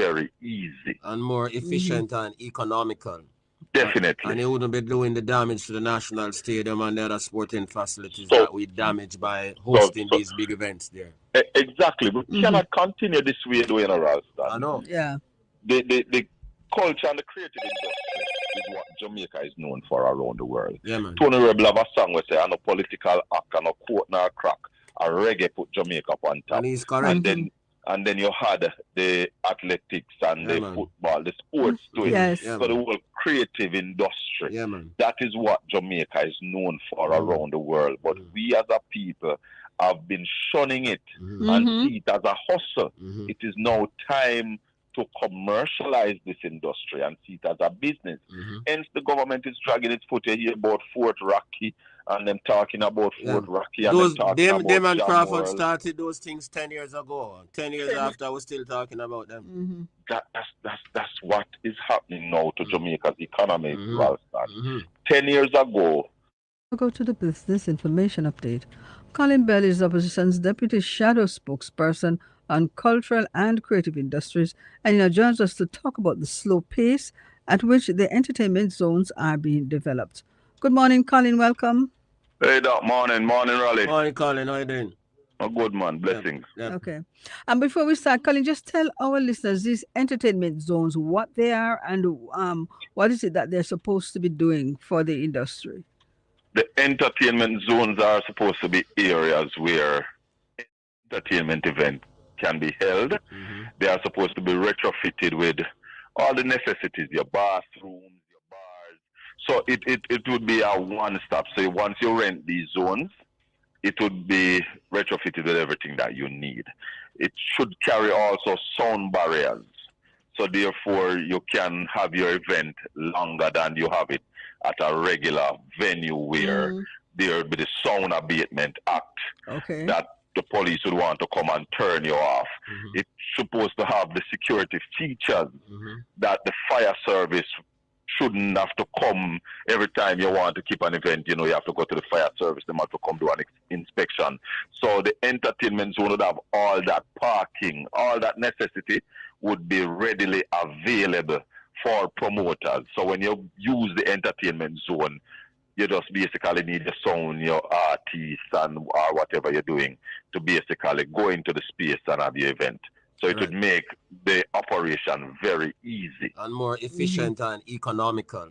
very easy. And more efficient and economical. Definitely. And it wouldn't be doing the damage to the national stadium and the other sporting facilities So, that we damage by hosting these big events there. Exactly. We cannot continue this way doing a Ralston. I know. Yeah. The culture and the creative industry is what Jamaica is known for around the world. Yeah, man. Tony Rebel have a song where say, "I no political act, I no quote nor crack." A reggae put Jamaica up on top. And he's correct. And then you had the athletics and the football, the sports to it. Yes. So the whole creative industry. Yeah, man. That is what Jamaica is known for around the world. But we as a people have been shunning it and see it as a hustle. It is now time to commercialize this industry and see it as a business. Hence, the government is dragging its foot here about Fort Rocky and them talking about Fort Rocky and them talking about them and Jam Crawford World. Started those things 10 years ago. 10 years after, we're still talking about them. That's what is happening now to Jamaica's economy, Ralston. 10 years ago. We'll go to the business information update. Colin Bell is opposition's deputy shadow spokesperson on cultural and creative industries, and he joins us to talk about the slow pace at which the entertainment zones are being developed. Good morning, Colin. Welcome. Hey, Doc. Morning, Raleigh. Morning, Colin. How you doing? A good man. Blessings. Yep. Okay. And before we start, Colin, just tell our listeners these entertainment zones, what they are and what is it that they're supposed to be doing for the industry. The entertainment zones are supposed to be areas where entertainment events can be held. They are supposed to be retrofitted with all the necessities, your bathrooms, your bars. So it would be a one-stop. So once you rent these zones, it would be retrofitted with everything that you need. It should carry also sound barriers. So therefore, you can have your event longer than you have it at a regular venue where there will be the sound abatement act that the police would want to come and turn you off. It's supposed to have the security features that the fire service shouldn't have to come every time you want to keep an event. You have to go to the fire service. They have to come do an inspection. So the entertainment zone would have all that parking, all that necessity would be readily available for promoters. So when you use the entertainment zone, you just basically need your sound, your artists, and or whatever you're doing to basically go into the space and have your event. So it would make the operation very easy. And more efficient and economical.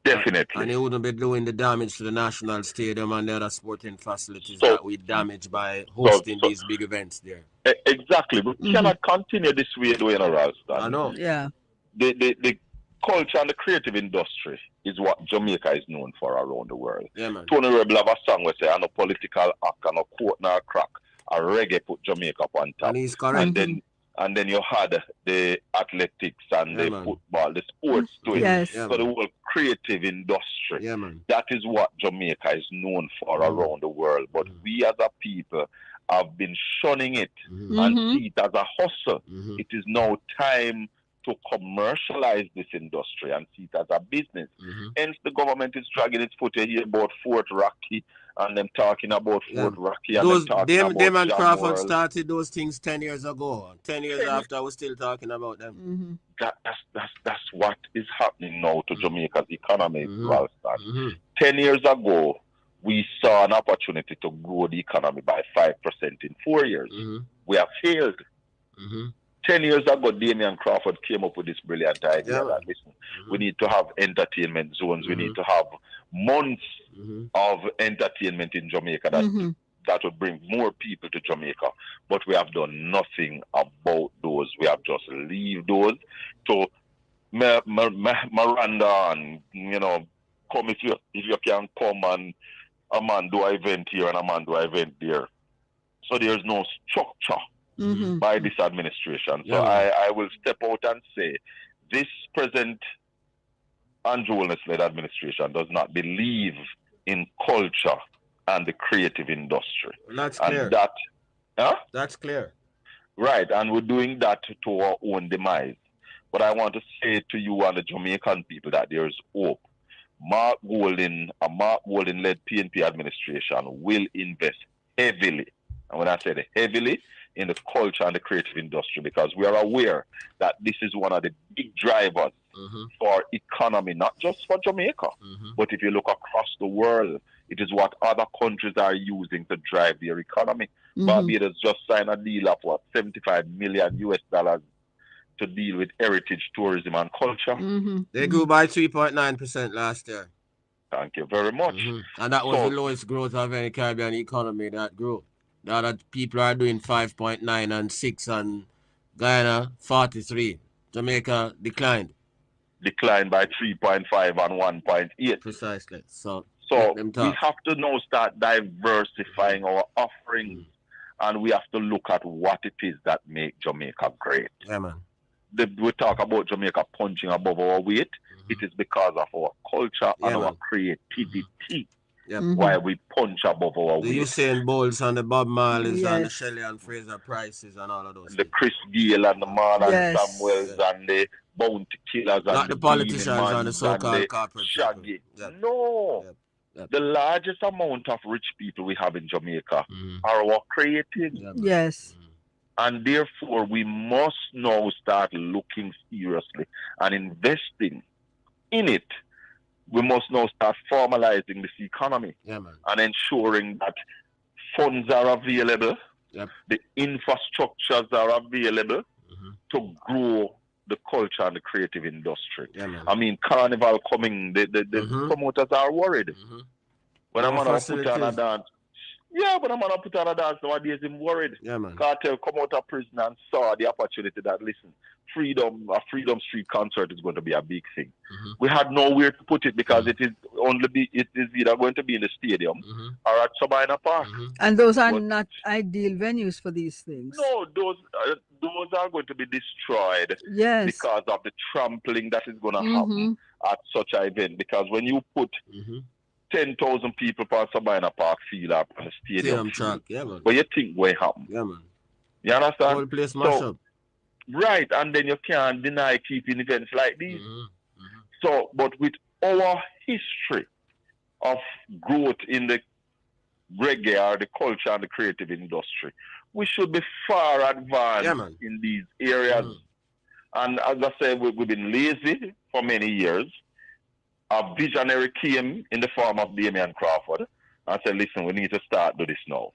Definitely. And it wouldn't be doing the damage to the national stadium and the other sporting facilities that we damage by hosting these big events there. Exactly. We cannot continue this way doing a Ralston. I know. Yeah. The culture and the creative industry is what Jamaica is known for around the world. Yeah, man. Tony Rebel have a song where say, "I no political act, I no quote nor crack." A reggae put Jamaica up on top. And he's correct. And then you had the athletics and the football, the sports to it. Yes. So the whole creative industry. Yeah, man. That is what Jamaica is known for around the world. But we as a people have been shunning it and see it as a hustle. It is now time to commercialize this industry and see it as a business. Hence, the government is dragging its foot here about Fort Rocky and them talking about Fort Rocky and them talking about them and Jam Crawford World. Started those things 10 years ago. 10 years after, we're still talking about them. That's what is happening now to Jamaica's economy, Ralston. 10 years ago, we saw an opportunity to grow the economy by 5% in 4 years. We have failed. 10 years ago, Damian Crawford came up with this brilliant idea that, listen, we need to have entertainment zones. We need to have months of entertainment in Jamaica that would bring more people to Jamaica. But we have done nothing about those. We have just leave those to Miranda and, come if you can come and a man do an event here and a man do an event there. So there's no structure by this administration. So I will step out and say this present Andrew Wilness-led administration does not believe in culture and the creative industry. That's clear. And that's clear. Right, and we're doing that to our own demise. But I want to say to you and the Jamaican people that there is hope. Mark Golding-led PNP administration will invest heavily. And when I say heavily, in the culture and the creative industry, because we are aware that this is one of the big drivers for economy, not just for Jamaica, but if you look across the world, it is what other countries are using to drive their economy. Barbados just signed a deal of what, 75 million US dollars to deal with heritage tourism and culture. They grew by 3.9% last year. Thank you very much. And that was the lowest growth of any Caribbean economy that grew. Now that people are doing 5.9 and 6, and Guyana 43. Jamaica declined. Declined by 3.5 and 1.8. Precisely. So we have to now start diversifying our offerings, and we have to look at what it is that makes Jamaica great. Yeah, man. We talk about Jamaica punching above our weight. It is because of our culture and our creativity why we punch above our weight. The Usain Bolts and the Bob Marleys and the Shelley and Fraser Prices and all of those. The Chris Gayle and the Marlon Samuels and the Bounty Killers and the politicians and the so-called corporate Shaggy. No. The largest amount of rich people we have in Jamaica are our creatives. Yes. And therefore, we must now start looking seriously and investing in it. We must now start formalizing this economy and ensuring that funds are available, the infrastructures are available to grow the culture and the creative industry. I mean, Carnival coming, the promoters are worried. When I'm going to put on a dance, but I'm going to put on a dance nowadays, I'm worried. Cartel come out of prison and saw the opportunity that, listen, a Freedom Street concert is going to be a big thing. We had nowhere to put it because it is either going to be in the stadium or at Sabina Park. And those are not ideal venues for these things. No, those are going to be destroyed because of the trampling that is going to happen at such an event. Because when you put 10,000 people per Sabina Park field up on the stadium track, but you think what happened? You understand? Whole place mash up. Right, and then you can't deny keeping events like these. So, but with our history of growth in the reggae or the culture and the creative industry, we should be far advanced in these areas. And as I said, we've been lazy for many years. A visionary came in the form of Damian Crawford and said, listen, we need to start do this now.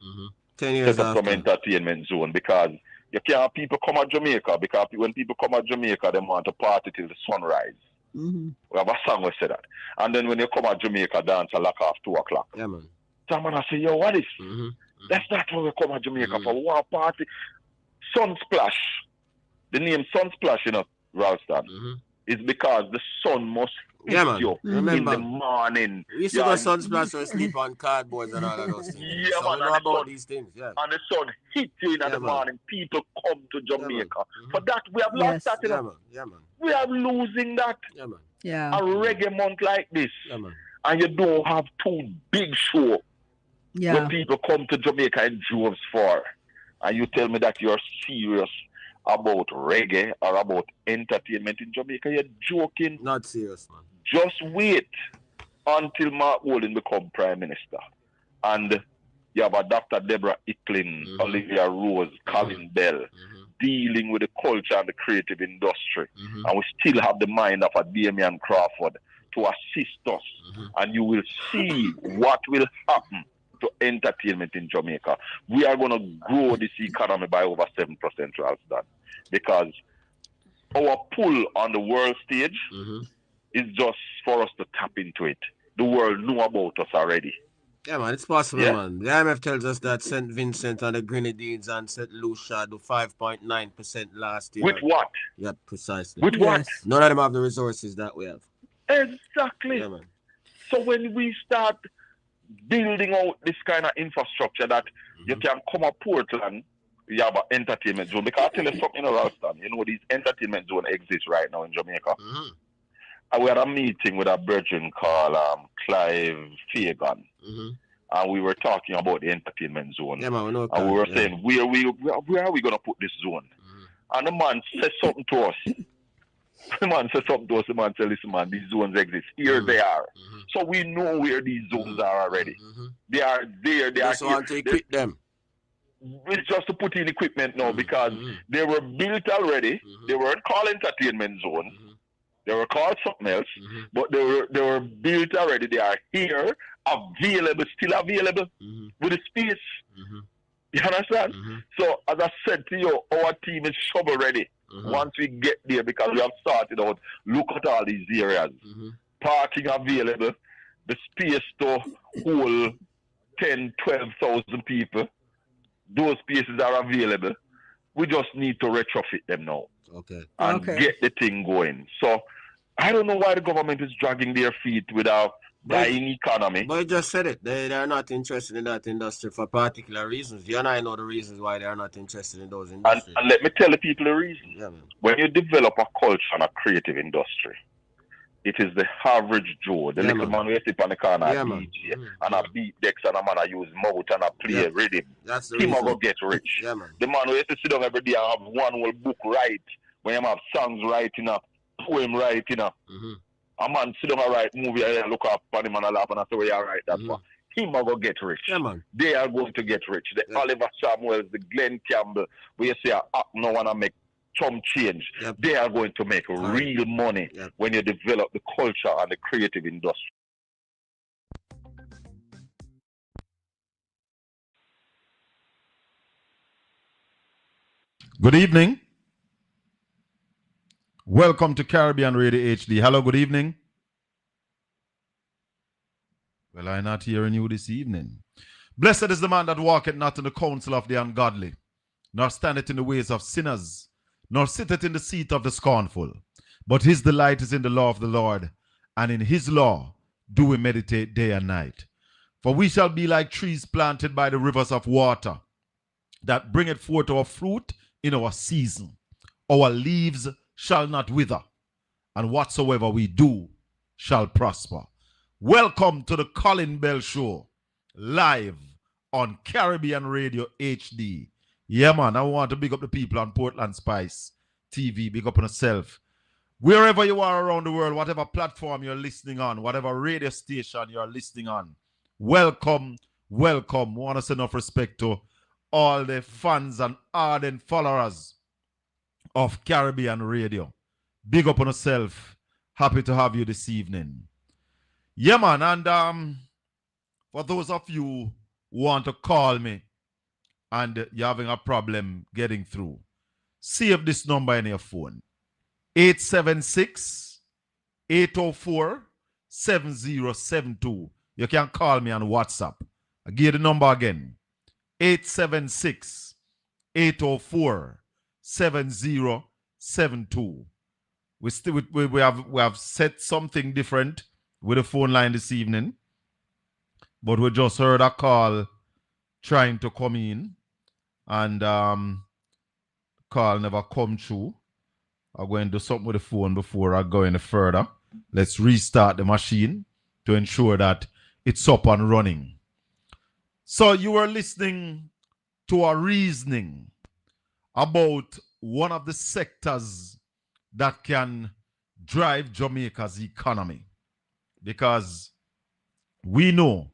10 years Set up some entertainment zone, because you can't have people come at Jamaica, because when people come at Jamaica, they want to party till the sunrise. We have a song we say that. And then when you come at Jamaica, dance a lock off 2 o'clock. Someone I say, yo, what is? That's not how we come at Jamaica for. We want to party. Sunsplash. The name Sunsplash, Ralston, is because the sun must hit you in the morning. We used to go Sunsplash or sleep on cardboards and all of those things. So we know about these things. And the sun hits you in the morning. People come to Jamaica. For that, we have lost that. We are losing that. A reggae month like this. And you don't have 2 big shows where people come to Jamaica in droves for. And you tell me that you're serious about reggae or about entertainment in Jamaica. You're joking. Not serious, man. Just wait until Mark Walden become Prime Minister. And you have a Dr. Deborah Icklin, Olivia Rose, Colin Bell, dealing with the culture and the creative industry. And we still have the mind of a Damian Crawford to assist us. And you will see what will happen to entertainment in Jamaica. We are going to grow this economy by over 7%, Ralston, because our pull on the world stage is just for us to tap into it. The world know about us already. Yeah, man, it's possible, man. The IMF tells us that St. Vincent and the Grenadines and St. Lucia do 5.9% last year. With what? Yeah, precisely. With what? None of them have the resources that we have. Exactly. Yeah, man. So when we start building out this kind of infrastructure that you can come up Portland, you have an entertainment zone. Because I tell you something, Ralston, these entertainment zones exist right now in Jamaica. We had a meeting with a brethren called Clive Fagan. And we were talking about the entertainment zone. Yeah, man, and we were saying, where are we going to put this zone? And the man said something to us. The man said, listen, man, these zones exist. Here they are. So we know where these zones are already. They are there. They just are want to equip them. it's just to put in equipment now because they were built already. They weren't called entertainment zones. They were called something else, but they were built already. They are here, available, still available with the space. You understand? So as I said to you, our team is shovel ready once we get there because we have started out. Look at all these areas. Parking available, the space to hold 10, 12,000 people. Those spaces are available. We just need to retrofit them now. And get the thing going. So I don't know why the government is dragging their feet with our dying economy. But you just said it. They are not interested in that industry for particular reasons. You and I know the reasons why they are not interested in those industries. And let me tell the people the reason. Yeah, when you develop a culture and a creative industry, it is the average Joe, the little man who sit on the corner DJ and a beat decks and a man a use mouth and a play rhythm. That's the reason. Him go get rich. Yeah, man. The man who used to sit down every day and have one whole book write, when you have songs writing up, poem writing up. A man sit down and write movie and look up on him and laugh and I say, well, you right, that's what. Him are going to get rich. Yeah, man. They are going to get rich. The Oliver Samuels, the Glenn Campbell, where you say, no one to make some change. They are going to make real money when you develop the culture and the creative industry. Good evening. Welcome to Caribbean Radio HD. Hello, good evening. Well, I'm not hearing you this evening. Blessed is the man that walketh not in the counsel of the ungodly, nor standeth in the ways of sinners, nor sitteth in the seat of the scornful. But his delight is in the law of the Lord, and in his law do we meditate day and night. For we shall be like trees planted by the rivers of water, that bringeth forth our fruit in our season. Our leaves shall not wither, and whatsoever we do shall prosper. Welcome to the Colin Bell Show, live on Caribbean Radio HD. Yeah, man, I want to big up the people on Portland Spice TV. Big up on yourself. Wherever you are around the world, whatever platform you're listening on, whatever radio station you're listening on, welcome, welcome. I want to send enough respect to all the fans and ardent followers of Caribbean Radio. Big up on yourself. Happy to have you this evening. Yeah, man, and for those of you who want to call me and you're having a problem getting through, save this number in your phone. 876-804-7072. You can call me on WhatsApp. I'll give you the number again. 876-804-7072. We have set something different with the phone line this evening, but we just heard a call trying to come in, and call never come through. I'm going to do something with the phone before I go any further. Let's restart the machine to ensure that it's up and running. So you were listening to a reasoning about one of the sectors that can drive Jamaica's economy, because we know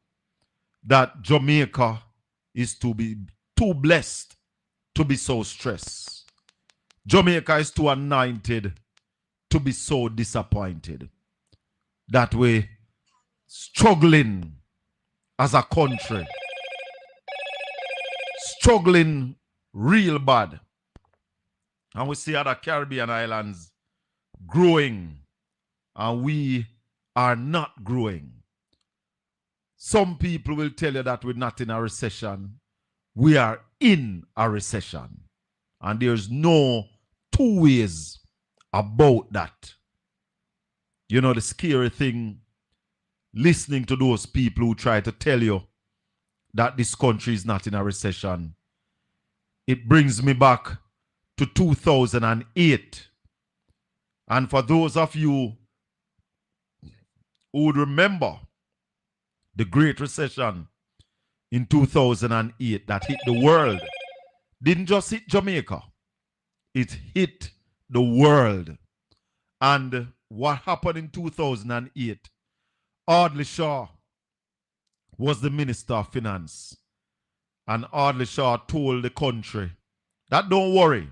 that Jamaica is too blessed to be so stressed. Jamaica is too anointed to be so disappointed that we're struggling as a country, struggling real bad. And we see other Caribbean islands growing, and we are not growing. Some people will tell you that we're not in a recession. We are in a recession. And there's no two ways about that. You know, the scary thing, listening to those people who try to tell you that this country is not in a recession, it brings me back to 2008. And for those of you who would remember the Great Recession in 2008 that hit the world, didn't just hit Jamaica, it hit the world. And what happened in 2008, Audley Shaw was the Minister of Finance. And Audley Shaw told the country that don't worry,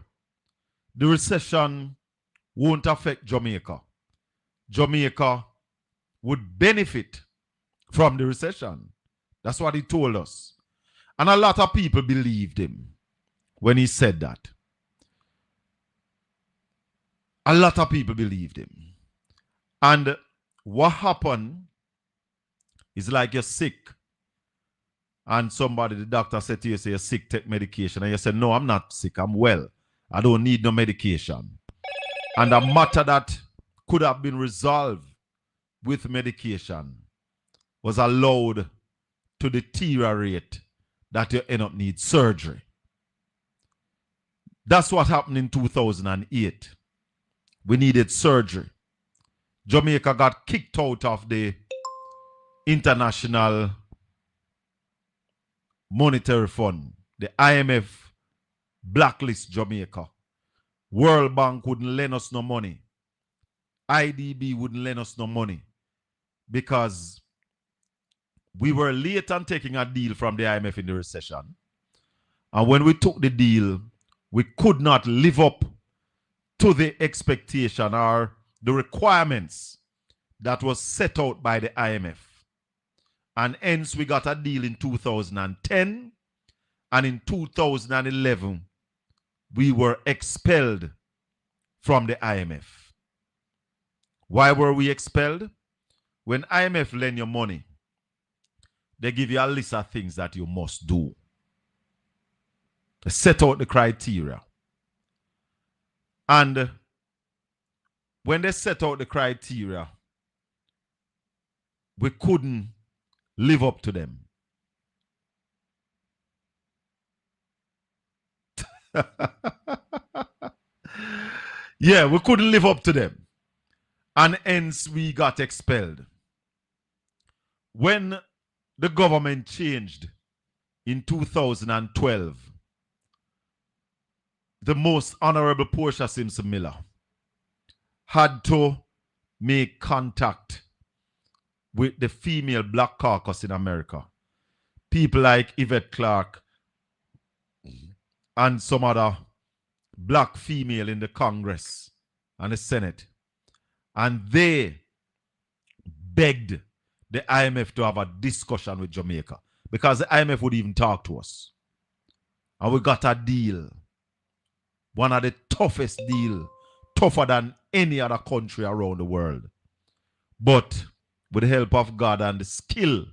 the recession won't affect Jamaica. Jamaica would benefit from the recession. That's what he told us. And a lot of people believed him when he said that. A lot of people believed him. And what happened is like you're sick. And somebody, the doctor said to you, say you're sick, take medication. And you said, no, I'm not sick, I'm well. I don't need no medication. And a matter that could have been resolved with medication was allowed to deteriorate that you end up need surgery. That's what happened in 2008. We needed surgery. Jamaica got kicked out of the International Monetary Fund. The IMF blacklist Jamaica. World Bank wouldn't lend us no money. IDB wouldn't lend us no money because we were late on taking a deal from the IMF in the recession. And when we took the deal, we could not live up to the expectation or the requirements that was set out by the IMF. And hence we got a deal in 2010, and in 2011 we were expelled from the IMF. Why were we expelled? When IMF lend you money, they give you a list of things that you must do. They set out the criteria. And when they set out the criteria, we couldn't live up to them. Yeah, we couldn't live up to them. And hence we got expelled. When the government changed in 2012, the most honorable Portia Simpson Miller had to make contact with the female black caucus in America. People like Yvette Clarke and some other black female in the Congress and the Senate. And they begged the IMF to have a discussion with Jamaica because the IMF would even talk to us. And we got a deal. One of the toughest deals, tougher than any other country around the world. But with the help of God and the skill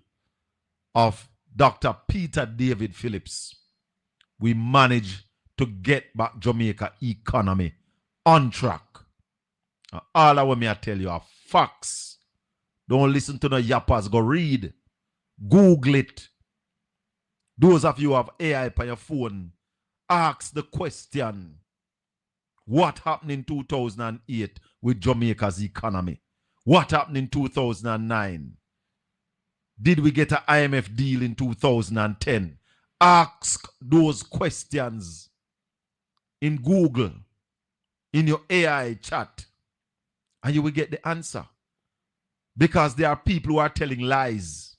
of Dr. Peter David Phillips, we managed to get back Jamaica economy on track. All I want me to tell you are facts. Don't listen to no yappers. Go read. Google it. Those of you who have AI on your phone, ask the question. What happened in 2008 with Jamaica's economy? What happened in 2009? Did we get an IMF deal in 2010? Ask those questions in Google, in your AI chat, and you will get the answer. Because there are people who are telling lies.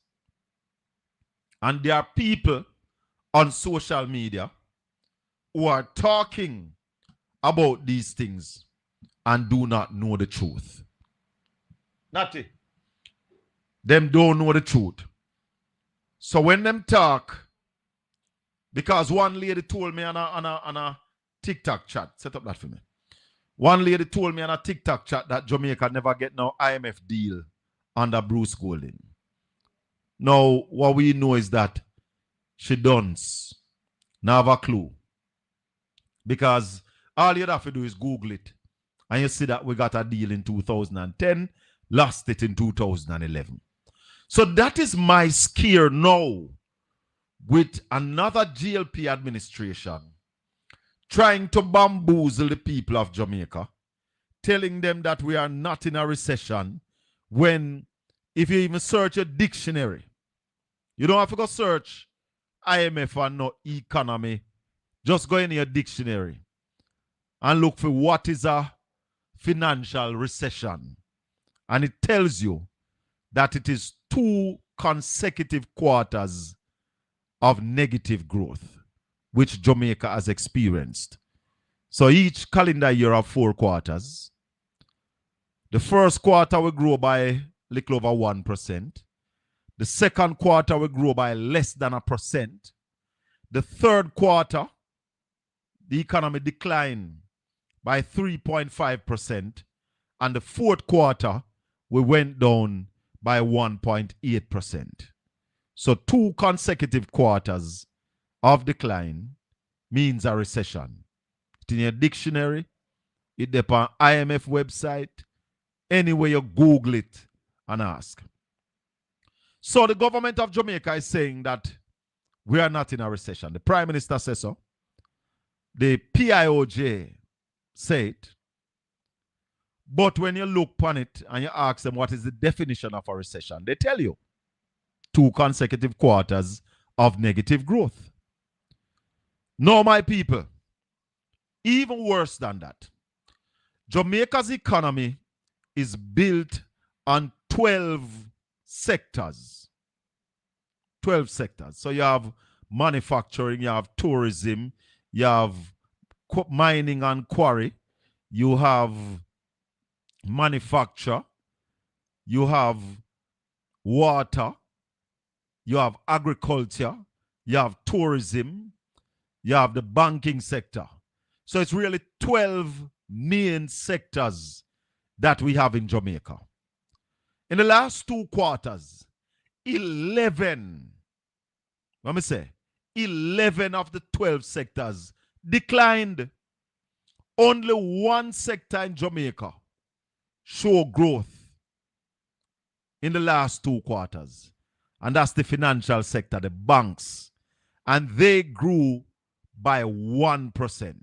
And there are people on social media who are talking about these things and do not know the truth. Natty. Them don't know the truth. So when them talk, because one lady told me on a TikTok chat, set up that for me. One lady told me on a TikTok chat that Jamaica never get no IMF deal under Bruce Golding. Now, what we know is that she don't have a clue. Because all you have to do is Google it. And you see that we got a deal in 2010, lost it in 2011. So that is my scare now with another GLP administration trying to bamboozle the people of Jamaica, telling them that we are not in a recession, when if you even search a dictionary, you don't have to go search IMF and no economy. Just go in your dictionary and look for what is a financial recession. And it tells you that it is 2 consecutive quarters of negative growth, which Jamaica has experienced. So each calendar year of 4 quarters, the first quarter will grow by a little over 1%. The second quarter will grow by less than 1%. The third quarter, the economy declined by 3.5%. And the fourth quarter, we went down by 1.8%. So 2 consecutive quarters of decline means a recession. It's in your dictionary, it's on IMF website, anywhere you Google it and ask. So the government of Jamaica is saying that we are not in a recession. The Prime Minister says so. The PIOJ say it. But when you look upon it and you ask them what is the definition of a recession, they tell you 2 consecutive quarters of negative growth. No, my people, even worse than that, Jamaica's economy is built on 12 sectors. 12 sectors. So you have manufacturing, you have tourism, you have mining and quarry, you have manufacture, you have water, you have agriculture, you have tourism, you have the banking sector. So it's really 12 main sectors that we have in Jamaica. In the last 2 quarters, 11 of the 12 sectors declined. Only 1 sector in Jamaica show growth in the last 2 quarters. And that's the financial sector, the banks. And they grew by 1%.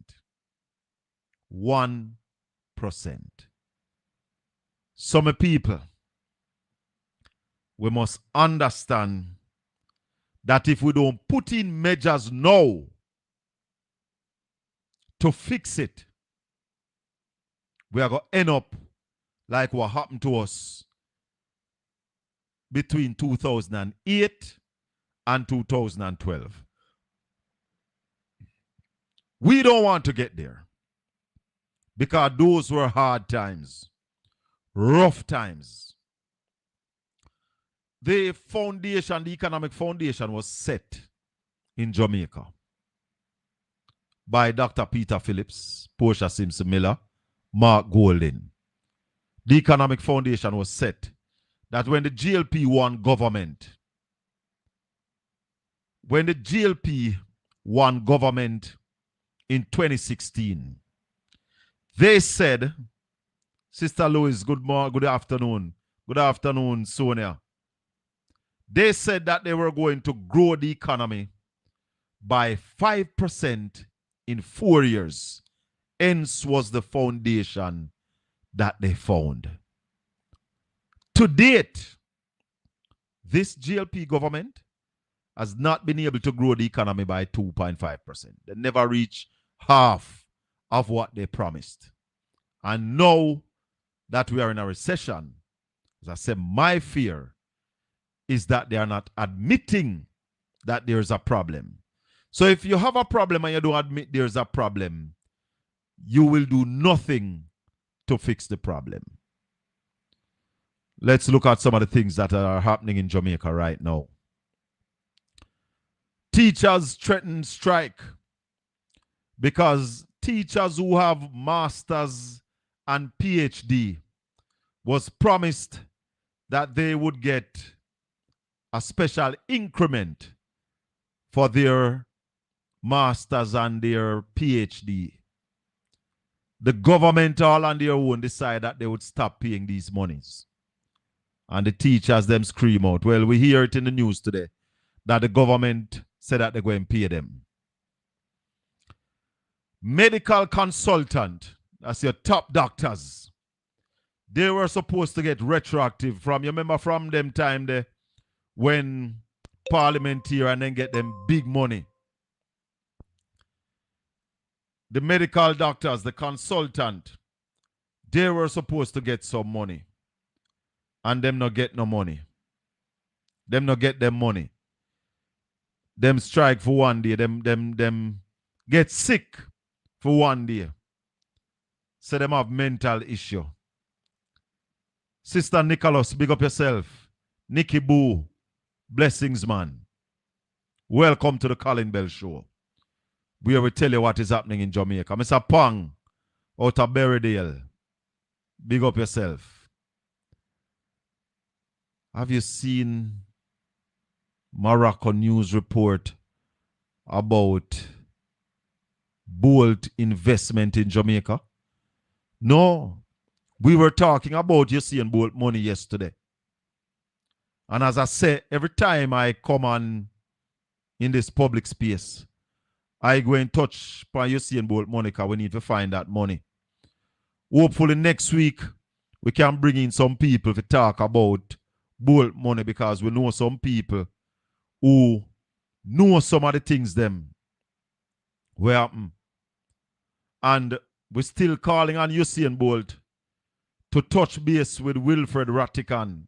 1%. Some people, we must understand that if we don't put in measures now to fix it, we are going to end up like what happened to us between 2008 and 2012. We don't want to get there because those were hard times, rough times. The foundation, the economic foundation was set in Jamaica by Dr. Peter Phillips, Portia Simpson Miller, Mark Golding. The economic foundation was set that when the GLP-1 government, in 2016, they said, Sister Louise, good afternoon. Good afternoon, Sonia. They said that they were going to grow the economy by 5% in 4 years. Hence was the foundation that they found. To date, this GLP government has not been able to grow the economy by 2.5%. They never reached half of what they promised. And now that we are in a recession, as I said, my fear is that they are not admitting that there's a problem. So if you have a problem and you don't admit there's a problem, you will do nothing to fix the problem. Let's look at some of the things that are happening in Jamaica right now. Teachers threaten strike because teachers who have masters and PhD was promised that they would get a special increment for their masters and their PhD. The government all on their own decided that they would stop paying these monies. And the teachers them scream out. Well, we hear it in the news today that the government said that they're going to pay them. Medical consultant, that's your top doctors, they were supposed to get retroactive from, you remember from them time there when Parliament here and then get them big money. The medical doctors, the consultant, they were supposed to get some money. And them not get no money. Them not get them money. them strike for one day, them get sick for one day. So them have mental issue. Sister Nicholas, big up yourself. Nikki Boo, blessings, man. Welcome to the Colin Bell Show. We will tell you what is happening in Jamaica. Mr. Pang, out of Berrydale. Big up yourself. Have you seen Morocco news report about bold investment in Jamaica? No. We were talking about you seeing bold money yesterday. And as I say, every time I come on in this public space, I go and touch upon you seeing bold money because we need to find that money. Hopefully next week, we can bring in some people to talk about bold money because we know some people who know some of the things them will happen. And we're still calling on Usain Bolt to touch base with Wilfred Rattican,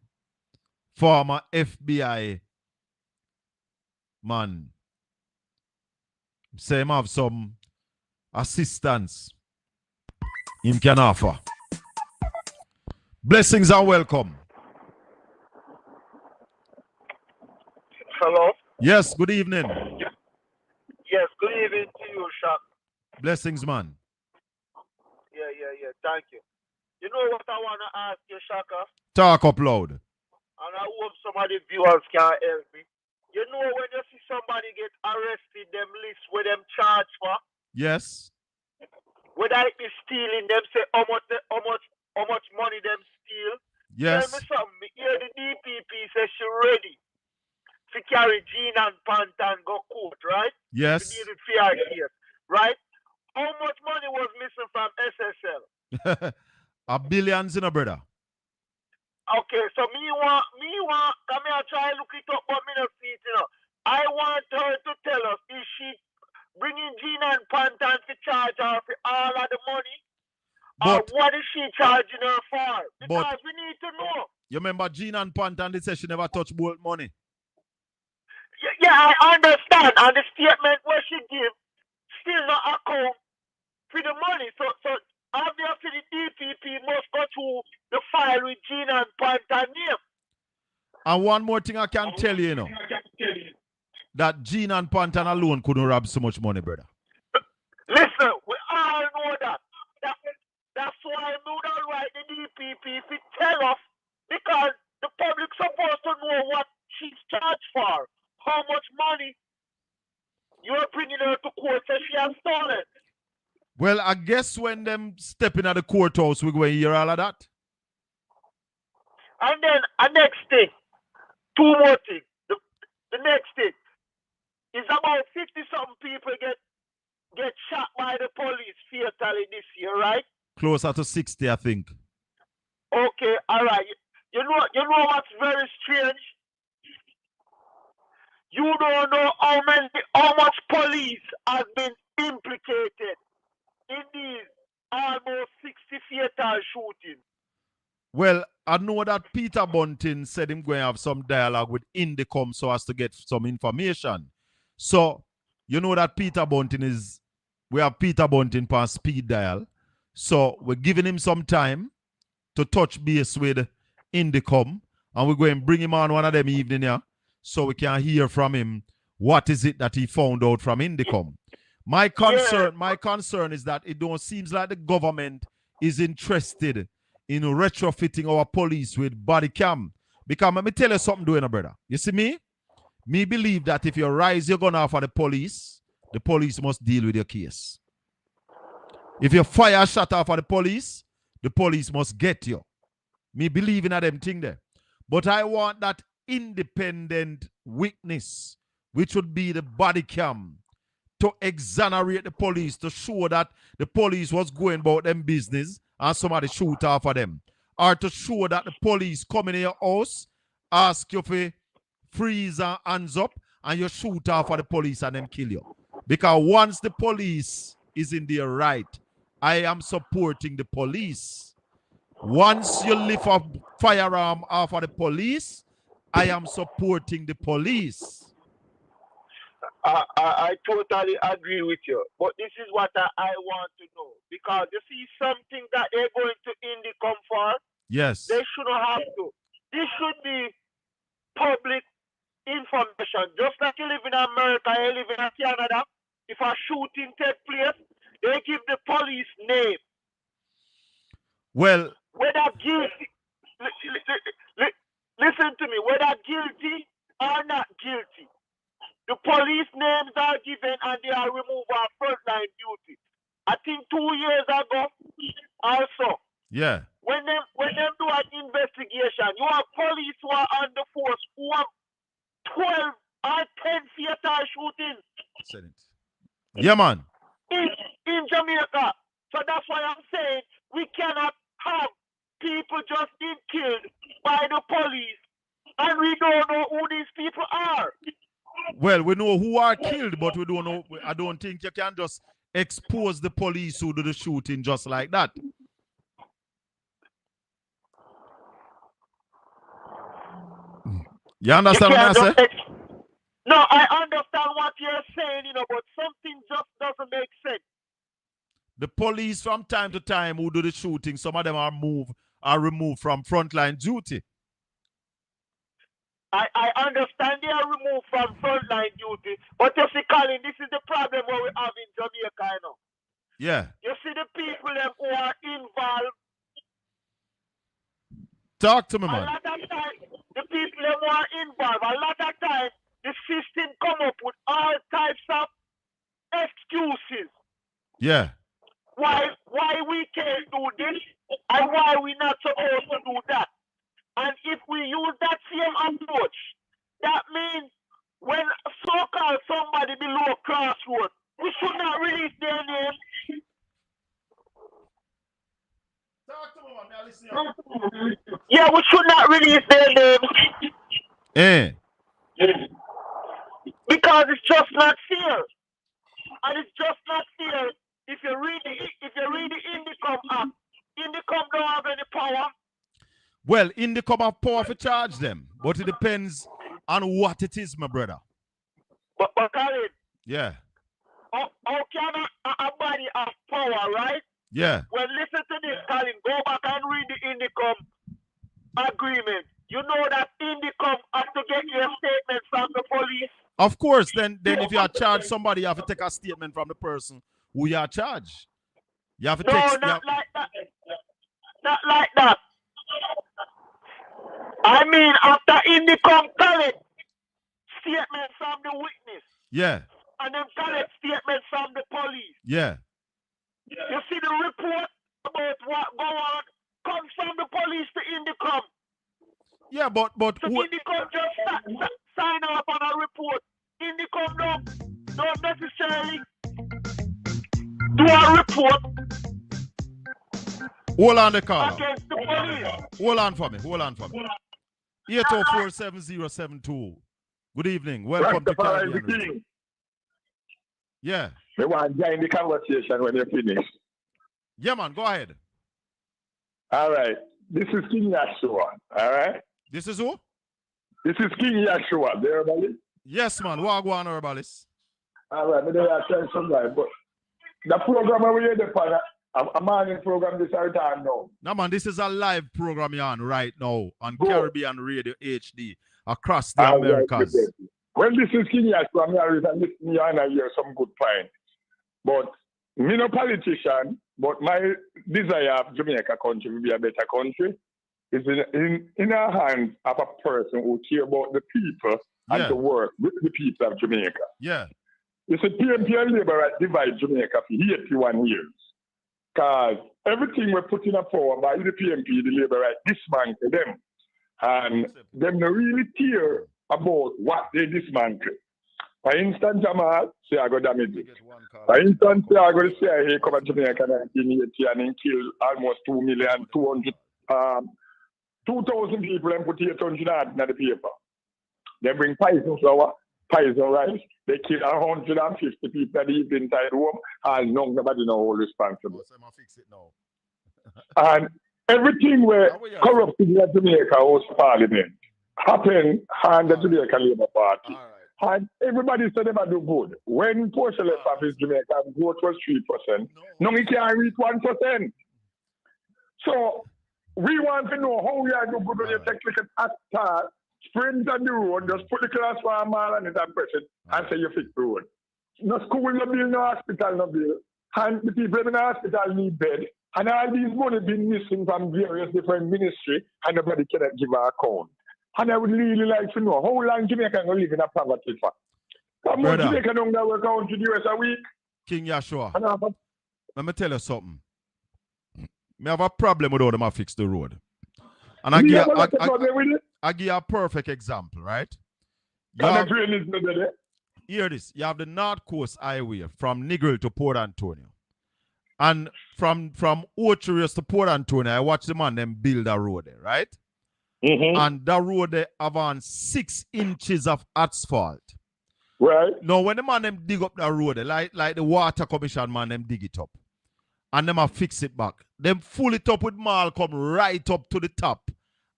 former FBI man. Say him have some assistance him can offer. Blessings and welcome. Hello? Yes, good evening. Yes, good evening to you, Shaq. Blessings, man. Yeah. Thank you. You know what I want to ask you, Shaka? Talk up loud. And I hope some of the viewers can help me. You know when you see somebody get arrested, them list where them charge for? Yes. Whether it be stealing, them say how much money them steal. Yes. Tell me something. Here the DPP says she ready to carry jean and pant and go court, right? Yes. To deal with fair case, right? How much money was missing from SSL? Billions in a brother. Okay, so me want, come here, try look it up, but me not see it, you know. I want her to tell us, is she bringing Jean and Pantan to charge her for all of the money? Or what is she charging her for? Because we need to know. You remember Jean and Pantan, they said she never touched both money. Yeah, I understand. And the statement where she give still not account for the money. So obviously the DPP must go through the file with Jean and Pantan name. And one more thing I can tell you, that Jean and Pantan alone couldn't rob so much money, brother. Listen, we all know that. That's why we don't write the DPP if it tell us, because the public supposed to know what she's charged for. How much money you're bringing her to court so she has stolen. Well, I guess when them stepping at the courthouse, we're going to hear all of that. And then, next thing, two more things. The next thing is about 50-something people get shot by the police fatally this year, right? Closer to 60, I think. Okay, all right. You know what's very strange? You don't know how much police has been implicated in these almost 60 fatal shootings. Well, I know that Peter Bunting said him going to have some dialogue with Indicom so as to get some information. So, you know that Peter Bunting we have Peter Bunting on speed dial. So, we're giving him some time to touch base with Indicom, and we're going to bring him on one of them evening here so we can hear from him what is it that he found out from Indicom. My concern is that it don't seems like the government is interested in retrofitting our police with body cam. Because let me tell you something, doing, brother. You see me? Me believe that if you rise your gun off of the police must deal with your case. If you fire a shot off of the police must get you. Me believe in them thing there. But I want that independent witness, which would be the body cam, to exonerate the police, to show that the police was going about them business and somebody shoot off of them. Or to show that the police come in your house, ask you for freeze and hands up, and you shoot off of the police and them kill you. Because once the police is in their right, I am supporting the police. Once you lift a firearm off of the police, I am supporting the police. I totally agree with you. But this is what I want to know. Because you see something that they're going to Indicom for, Yes. they shouldn't have to. This should be public information. Just like you live in America, you live in Canada. If a shooting takes place, they give the police name. Well, Whether guilty, listen to me, whether guilty or not guilty, the police names are given and they are removed from frontline duty. I think 2 years ago, also, yeah. when them do an investigation, you have police who are on the force who have 12 or 10 fatal shootings. Said it. Yeah, man. In Jamaica. So that's why I'm saying we cannot have people just being killed by the police and we don't know who these people are. Well, we know who are killed, but we don't know. I don't think you can just expose the police who do the shooting just like that. You understand what I say? No, I understand what you're saying, but something just doesn't make sense. The police from time to time who do the shooting, some of them are removed from frontline duty. I understand they are removed from frontline duty, but you see, Colin, this is the problem what we have in Jamaica, Yeah. You see the people who are involved. Talk to me, man. A lot of times, the people who are involved, a lot of times, the system come up with all types of excuses. Yeah. Why we can't do this and why we not supposed to do that. And if we use that same approach, that means when so-called somebody below crossroads, we should not release their name. Talk to me, man. May I listen? Yeah, we should not release their name. Because it's just not fair. And it's just not fair if you read the Indicom Act. Indicom don't have any power. Well, Indicom have power to charge them, but it depends on what it is, my brother. But Colin, yeah. How can a body have power, right? Yeah. Well, listen to this, Colin. Go back and read the Indicom agreement. You know that Indicom has to get your statement from the police. Of course, then if you are charged somebody, you have to take a statement from the person who you are charged. You have to take... Not like that. Not like that. I mean, after Indicom collect statement from the witness. Yeah. And then collect statement from the police. Yeah. You see the report about what go on comes from the police to Indicom. Yeah, but so Indicom just sign up on a report. Indicom don't necessarily do a report. Hold on the call. Against the police. Hold on for me. 804-7072. Good evening. Welcome to Caribbean. Yeah. We want to join the conversation when you finish. Yeah, man. Go ahead. All right. This is King Yashua. All right. This is who? This is King Yashua. The herbalist? Yes, man. Wagwan herbalist. All right. I don't tell somebody, but the program we had upon a morning program this time now. No, man. This is a live program you're on right now on Caribbean Radio HD across the Americas. Right. Well, this is King Yashua. I'm listening and I hear some good point. But me no politician, but my desire of Jamaica country will be a better country. Is in our hands of a person who care about the people and to work with the people of Jamaica. Yeah. It's a PMP and Labour divide Jamaica for 81 years. Because everything we're putting up forward by the PMP, the Labour right dismantle them. And them not really care about what they dismantle. For instance, Jamal, say I got damage. For instance, I got to say he come to Jamaica in 1980 and he killed almost 2,000 people and put 800 in the paper. They bring poison flour, poison rice. They kill 150 people that live inside home and nobody know responsible. And everything where corrupted in Jamaica was parliament happened under the Jamaica Labour Party. And everybody said they do good. When Porsche left office, Jamaica growth was 3%. Now we can't reach 1%. So we want to know how we are doing good when you take a start, sprint on the road, just put the class for a mile on it and press it and say you fix the road. No school, no bill, no hospital, no bill. And the people in the hospital need bed. And all these money been missing from various different ministries and nobody cannot give an account. And I would really like to know how long Jamaica can live in a poverty for. How much Jamaica don't work out to the US a week? King Yashua, let me tell you something. I have a problem with how them fix the road. And I give you a perfect example, right? Hear this. You have the North Coast Highway from Negril to Port Antonio. And from Ocho to Port Antonio, I watch the man them build a road there, right? And that road they have on 6 inches of asphalt. Right. Now when the man them dig up that road, like the water commission man them dig it up. And them fix it back. Them full it up with marl come right up to the top.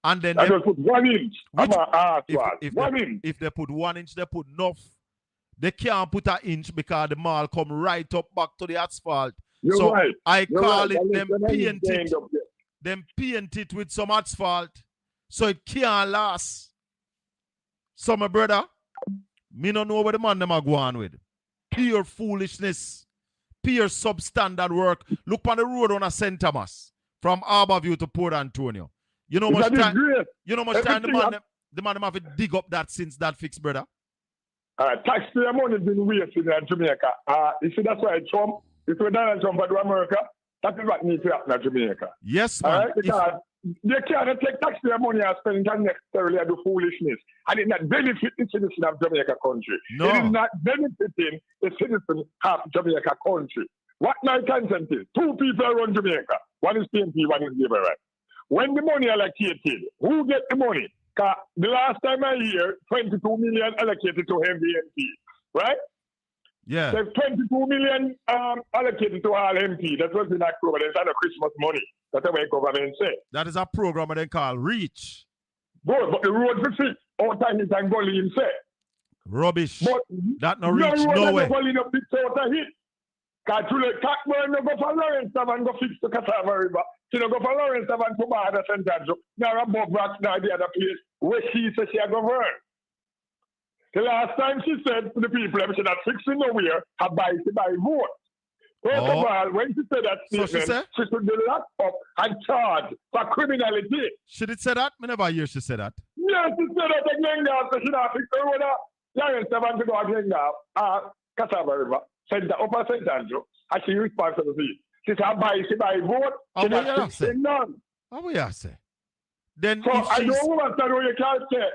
And then they put 1 inch. If they put 1 inch, they put enough. They can't put an inch because the marl come right up back to the asphalt. You're right. I call it them paint it with some asphalt so it can't last. So my brother, me don't know what the man them are going with. Pure foolishness. Pure substandard work. Look on the road on a St. Thomas from Harborview to Port Antonio. You know much time. You know much time the man them have to dig up that since that fix, brother. Taxpayer money has been wasted in Jamaica. You see that's why Trump, if we Donald Trump to America, that is what needs to happen in Jamaica. Yes, man. Because they can't take taxpayer money and spend it unnecessarily and do foolishness. And it not benefit the citizen of Jamaica country. No. It is not benefiting the citizen of Jamaica country. What my consent is, 2 people run Jamaica. One is PNP, one is Labour, right? When the money allocated, who get the money? Because the last time I hear, 22 million allocated to MVMP, right? Yeah. There's 22 million allocated to all MP. That was in October. There's not a Christmas money. That's what the government say. That is a program they call Reach. Good, but the road for fix. All time is and Colin say. Rubbish. But that no reach nowhere. Colin up big sort of hit. Because to the Cockburn, no go for Lawrence and go fix the Cassava River. You know, go for Lawrence and to buy the St. Andrew. Now above Rock, now the other place where she says she govern. The last time she said to the people, she not fixing nowhere, her by vote. First of all, when she said that statement, she should be locked up and charged for criminality. She did say that? I never hear she said that. Yes, she said that again now, so she not fix the road. Lawrence and to go again now, Cassava River, upper St. Andrew, and she responsible for it. She said, she by vote, she not fixing none. How will you say? Then so I don't understand what you can't say,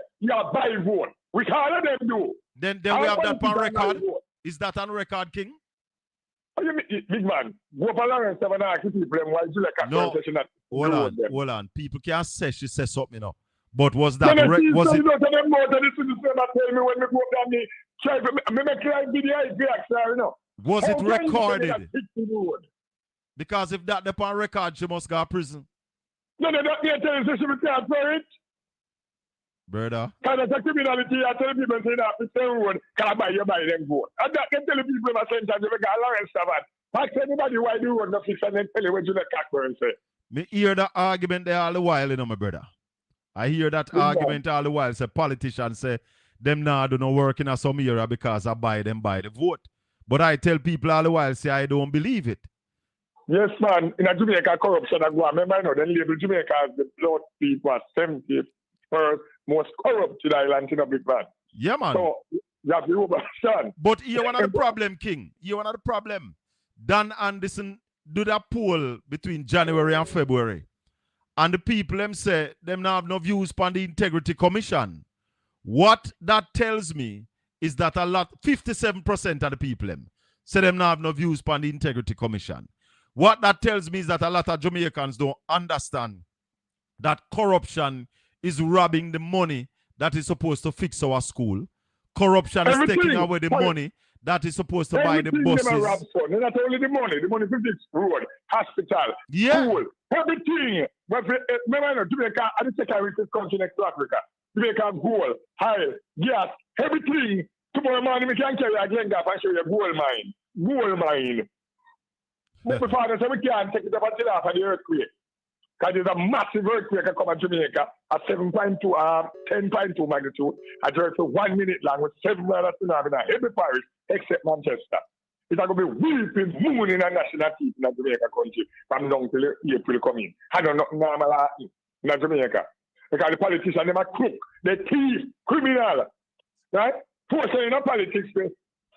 by vote. Which all of them do. Then we have that on record. Is that on record, King? What do you mean, big man? Go for Lawrence and ask people why you like a conversation. Hold on. People can't say she says something, But was that was it? When me go down the try me make like video, Was it recorded? Because if that upon record, she must go to prison. No, that can't tell you she can't for it. Brother. Because it's a criminality, I tell people saying that the same road, can I buy them vote? And that can tell people in the same time, they got Lawrence Savan. Ask anybody why do road not fix and then tell you what you let Cockburn say. Me hear that argument there all the while, my brother. I hear that argument all the while. Say politicians say, them now do no work in some area because I buy them by the vote. But I tell people all the while, say I don't believe it. Yes, man. In a Jamaica corruption, I go. Remember, then label Jamaica as the blood people 71st most corrupted island in a big man. Yeah, man. So you have to understand. But here one of the problem, King. Here one of the problem. Dan Anderson do that poll between January and February. And the people them say them now have no views on the Integrity Commission. What that tells me is that 57% of the people them say them now have no views on the Integrity Commission. What that tells me is that a lot of Jamaicans don't understand that corruption is robbing the money that is supposed to fix our school. Corruption is taking away the money that is supposed to buy the buses. And not only the money for this road, hospital, school, everything. Remember, Jamaica is the second richest country next to Africa. Jamaica gold, oil, gas, everything Tomorrow morning, we can carry a Glen Gap and show you gold mine. Gold mine. But my father said we can't take it up until after the earthquake. Because there's a massive earthquake that come at Jamaica at 7.2, 10.2 magnitude. A earthquake for 1 minute long with 7 miles tsunami in every parish except Manchester. It's going to be weeping, mooning and national teeth in the Jamaica country from now till April coming. I don't know normal in Jamaica. Because the politicians, them are crook, they thief, criminal. Right? Forcing in politics for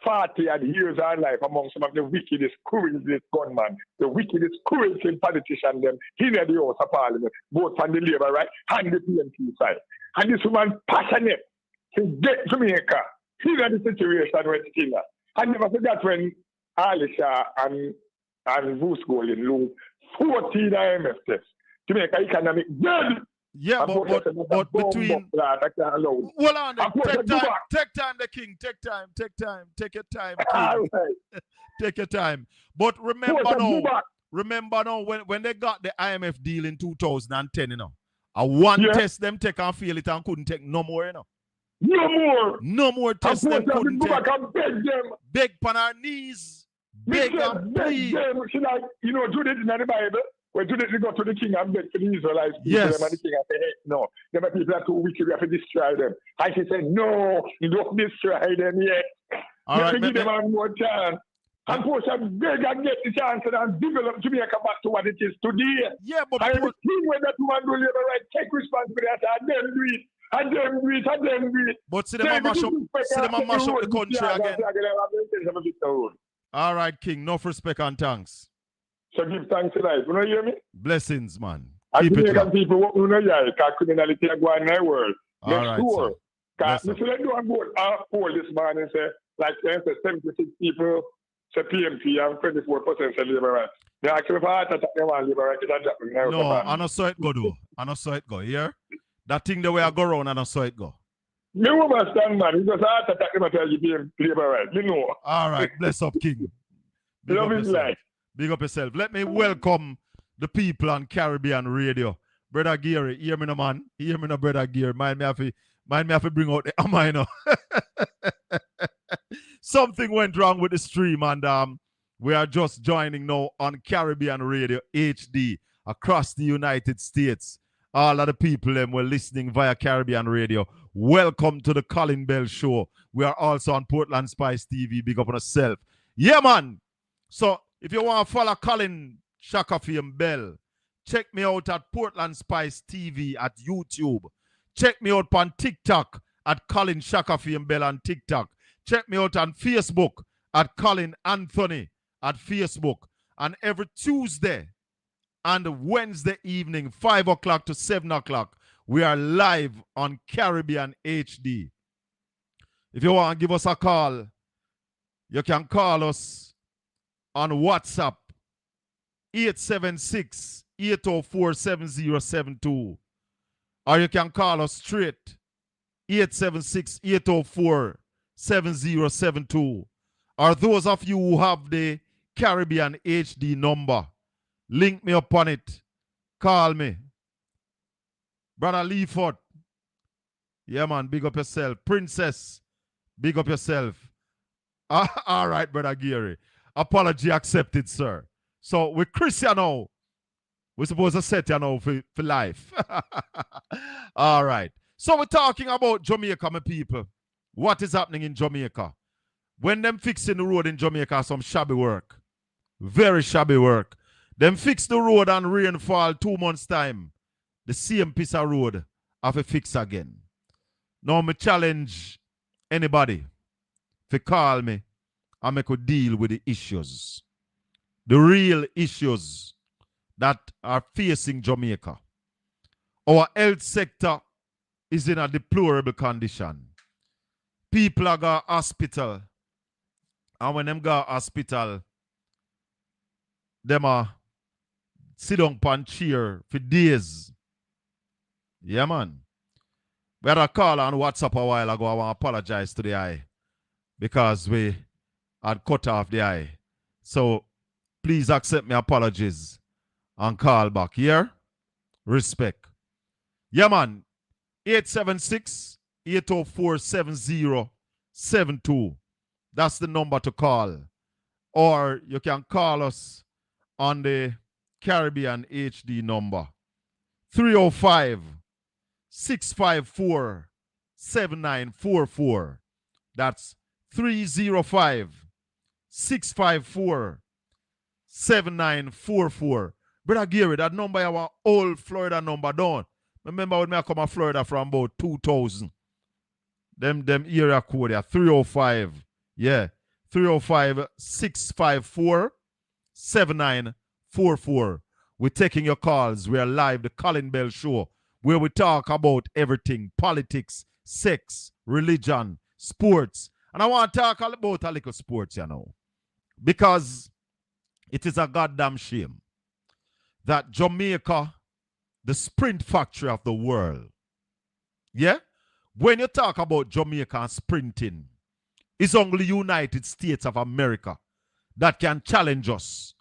40 years of life among some of the wickedest, cruelest gunmen, the wickedest, cruelest politicians, them in the House of Parliament, both from the Labour right and the PNP side. And this woman passionate to get Jamaica in the situation where it's still. I never forgot when Alisha and Bruce Golden lose 14 IMF tests to make economic dead. Yeah, but between hold on, take time, the king, take your time, king. Right. Take your time. But remember now, when they got the IMF deal in 2010, you know, test them take and feel it and couldn't take no more, you know. No more tests them couldn't take. Beg on our knees, beg and plead. Like, you know, Judith in the Bible. When Judith go to the king and beg for the Israelites, yes. And the king and say, hey, no, them people are too wicked, we have to destroy them. And she said, no, you don't destroy them yet. All right, give them one more chance. And push and beg and get the chance and develop Jamaica back to what it is today. Yeah, but I everything when that woman do labor right, take responsibility and then do it. And then do it. But see them a mash up the country again. All right, King, enough respect and thanks. So give thanks to life. You know hear me? Blessings, man. And Jamaican people, what you know, because criminality is going in the world. All right, sure. Because if you do a poll this morning, say, like, for instance, 76 people say PMP and 24% say labor rights. They actually for heart attack, they want labor rights. No, I don't saw it go, though. I don't saw it go. Here? That thing the way I go around, I don't saw it go. Me understand, man. It's just heart attack, they tell you labor rights. You know. All right, bless up, King. Love is life. Big up yourself. Let me welcome the people on Caribbean Radio. Brother Gary, hear me no man. Hear me no, Brother Gary. Mind me have to bring out the amino. Something went wrong with the stream and we are just joining now on Caribbean Radio HD across the United States. All of the people them were listening via Caribbean Radio. Welcome to the Colin Bell Show. We are also on Portland Spice TV. Big up on yourself. Yeah, man. So if you want to follow Colin Shakafium Bell, check me out at Portland Spice TV at YouTube. Check me out on TikTok at Colin Shakafium Bell on TikTok. Check me out on Facebook at Colin Anthony at Facebook. And every Tuesday and Wednesday evening, 5 o'clock to 7 o'clock, we are live on Caribbean HD. If you want to give us a call, you can call us on WhatsApp 876-804-7072, or you can call us straight 876-804-7072, or those of you who have the Caribbean HD number, link me up on it, call me. Brother Leaford, yeah man, big up yourself. Princess, big up yourself. All right, Brother Gary. Apology accepted, sir. So with Christian now, we're supposed to set you now for life. All right. So we're talking about Jamaica, my people. What is happening in Jamaica? When them fixing the road in Jamaica, some shabby work. Very shabby work. Them fix the road and rainfall 2 months' time. The same piece of road have to fix again. Now me challenge anybody to call me and I could deal with the issues. The real issues that are facing Jamaica. Our health sector is in a deplorable condition. People are going to hospital. And when them go to hospital, them are sit down and cheer for days. Yeah, man. We had a call on WhatsApp a while ago. I want to apologize to the eye because we had cut off the eye. So please accept my apologies and call back. Here, respect. Yeah, man. 876-804-7072. 72. That's the number to call. Or you can call us on the Caribbean HD number. 305-654-7944. That's 305-654-7944. Brother Gary, that number is our old Florida number, don't. Remember when I come to Florida from about 2000. Them area code are 305. Yeah. 305-654-7944. We're taking your calls. We are live, the Colin Bell Show, where we talk about everything: politics, sex, religion, sports. And I want to talk about a little sports, you know, because it is a goddamn shame that Jamaica, the sprint factory of the world, yeah? When you talk about Jamaica and sprinting, it's only United States of America that can challenge us.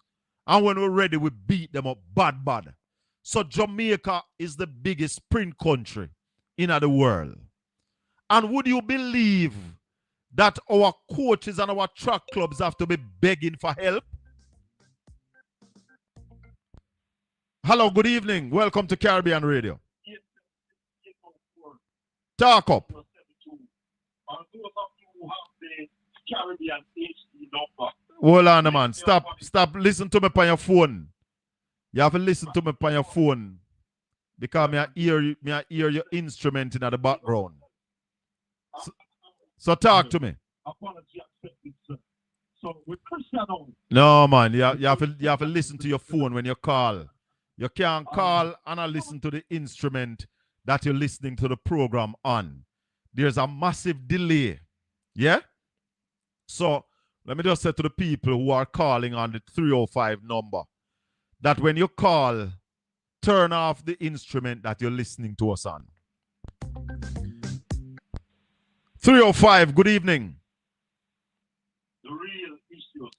And when we're ready, we beat them up bad. So Jamaica is the biggest sprint country in the world. And would you believe that our coaches and our track clubs have to be begging for help? Hello, good evening. Welcome to Caribbean Radio. Talk up. Hold on, man. Stop. Listen to me on your phone. You have to listen to me on your phone. Because I hear your instrument in the background. So talk to me. No, man. You have to listen to your phone when you call. You can't call and listen to the instrument that you're listening to the program on. There's a massive delay. Yeah? So let me just say to the people who are calling on the 305 number that when you call, turn off the instrument that you're listening to us on. 305, good evening. The real issues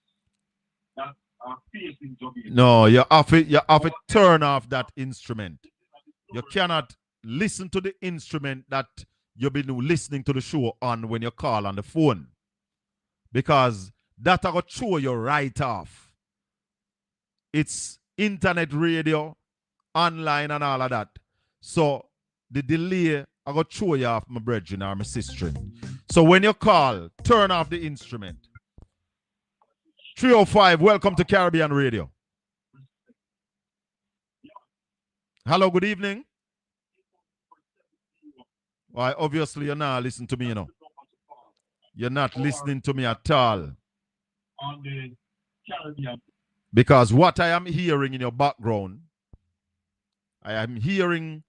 that are facing Jamaica. No, you have to turn off that instrument. You cannot listen to the instrument that you've been listening to the show on when you call on the phone. Because that I got show you right off. It's internet radio, online and all of that. So the delay I got show you off my brethren or my sister. So when you call, turn off the instrument. 305, welcome to Caribbean Radio. Hello, good evening. Why, obviously you're not listening to me, you know. You're not listening to me at all. Because what I am hearing in your background, I am hearing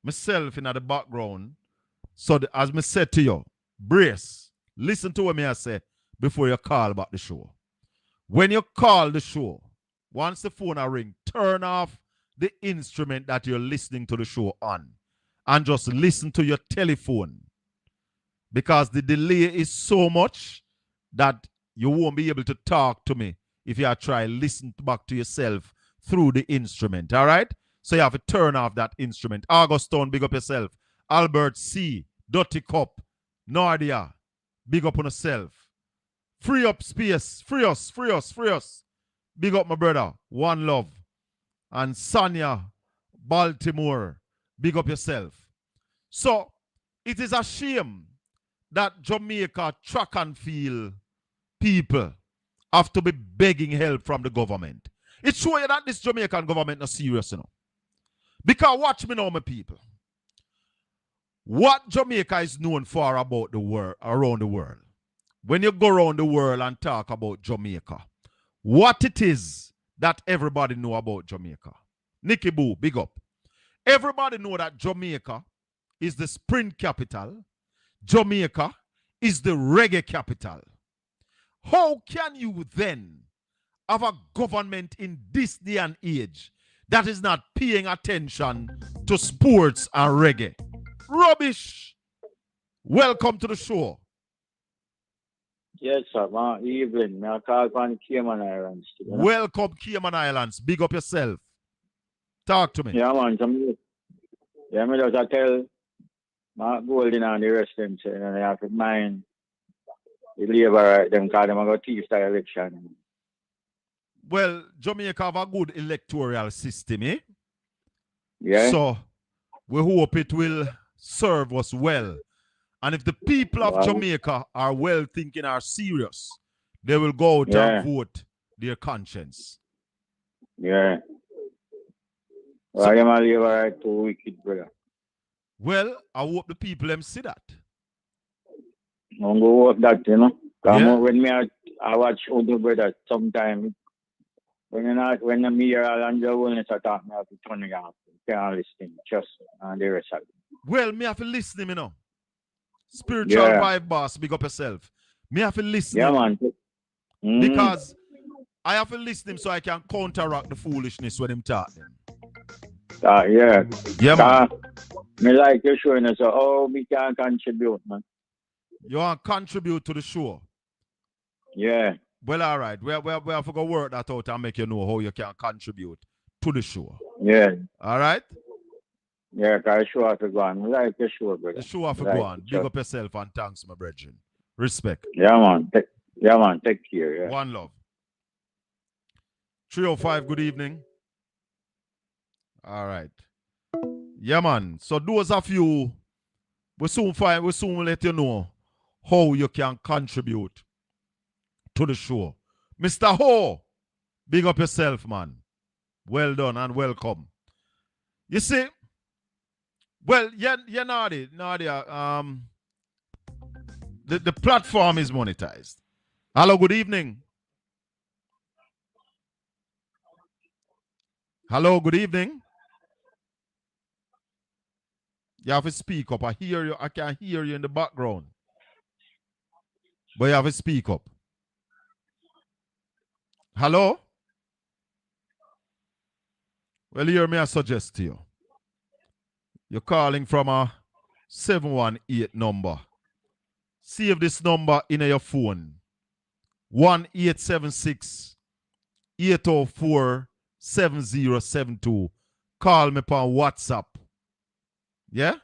myself in the background. So as I said to you, brace, listen to what I say before you call about the show. When you call the show, once the phone ring, turn off the instrument that you're listening to the show on and just listen to your telephone. Because the delay is so much that you won't be able to talk to me if you try listen back to yourself through the instrument. All right? So you have to turn off that instrument. Augustone, big up yourself. Albert C. Dirty Cup. Nardia, big up on yourself. Free up space. Free us. Big up my brother. One love. And Sonia, Baltimore, big up yourself. So it is a shame that Jamaica track and field people have to be begging help from the government. It shows you that this Jamaican government is serious, you know. Because watch me now, my people. What Jamaica is known for about the world, around the world. When you go around the world and talk about Jamaica, what it is that everybody know about Jamaica. Nicky Boo, big up. Everybody know that Jamaica is the sprint capital. Jamaica is the reggae capital. How can you then have a government in this day and age that is not paying attention to sports and reggae? Rubbish. Welcome to the show. Yes, sir. Evening. I call from Cayman Islands. Welcome, Cayman Islands. Big up yourself. Talk to me. Yeah, man. Yeah, me just tell my golden and the rest of them, and I have to mind the Labour them because them going to teach the election. Well, Jamaica have a good electoral system, eh? Yeah. So we hope it will serve us well. And if the people of Jamaica are well thinking, are serious, they will go out and vote their conscience. Yeah. Well, I am a Labour too wicked, brother. Well, I hope the people them see that. I'm go work that, you know. Yeah. When I watch older brothers sometimes when I'm here and the one is attack me, I have to turn it off. Can't listen. Just and the rest of it. Well, me have to listen, you know. Spiritual vibe boss, big up yourself. Me have to listen. Yeah, man. Because I have to listen so I can counteract the foolishness when him talk them. Yeah. Yeah, man. Me like you showing us how we can contribute, man. You want to contribute to the show? Yeah. Well, all right. We have to go work that out and make you know how you can contribute to the show. Yeah. All right? Yeah, because the show have to go on. Me like the show, brother. The show have to go on. Big up yourself and thanks, my brethren. Respect. Yeah, man. Take care. Yeah. One love. 305, good evening. All right. Yeah, man. So those of you, we soon let you know how you can contribute to the show. Mr. Ho, big up yourself, man. Well done and welcome. You see, well, Nadia, the platform is monetized. Hello, good evening. Hello, good evening. You have to speak up. I hear you. I can hear you in the background. But you have to speak up. Hello? Well, hear me, I suggest to you. You're calling from a 718 number. Save this number in your phone. 1-876-804-7072. Call me upon WhatsApp. Yeah?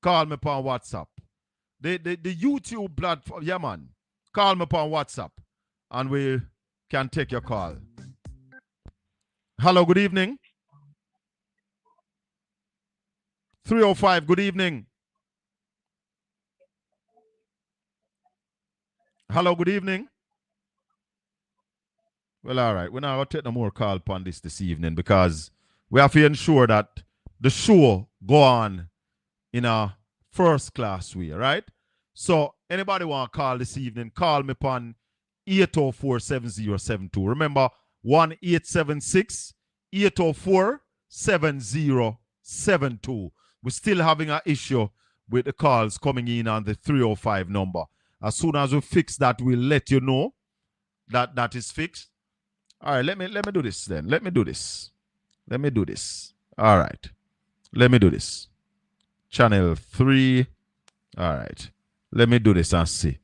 Call me upon WhatsApp. The YouTube platform, yeah, man. Call me upon WhatsApp and we can take your call. Hello, good evening. 305, good evening. Hello, good evening. Well, all right. We're not going to take no more call upon this evening because we have to ensure that the show go on in a first class way, right? So anybody want to call this evening, call me upon 804-7072. Remember, 1-876-804-7072. We're still having an issue with the calls coming in on the 305 number. As soon as we fix that, we'll let you know that that is fixed. All right, let me do this then. Let me do this. All right. Let me do this. Channel 3. All right. Let me do this and see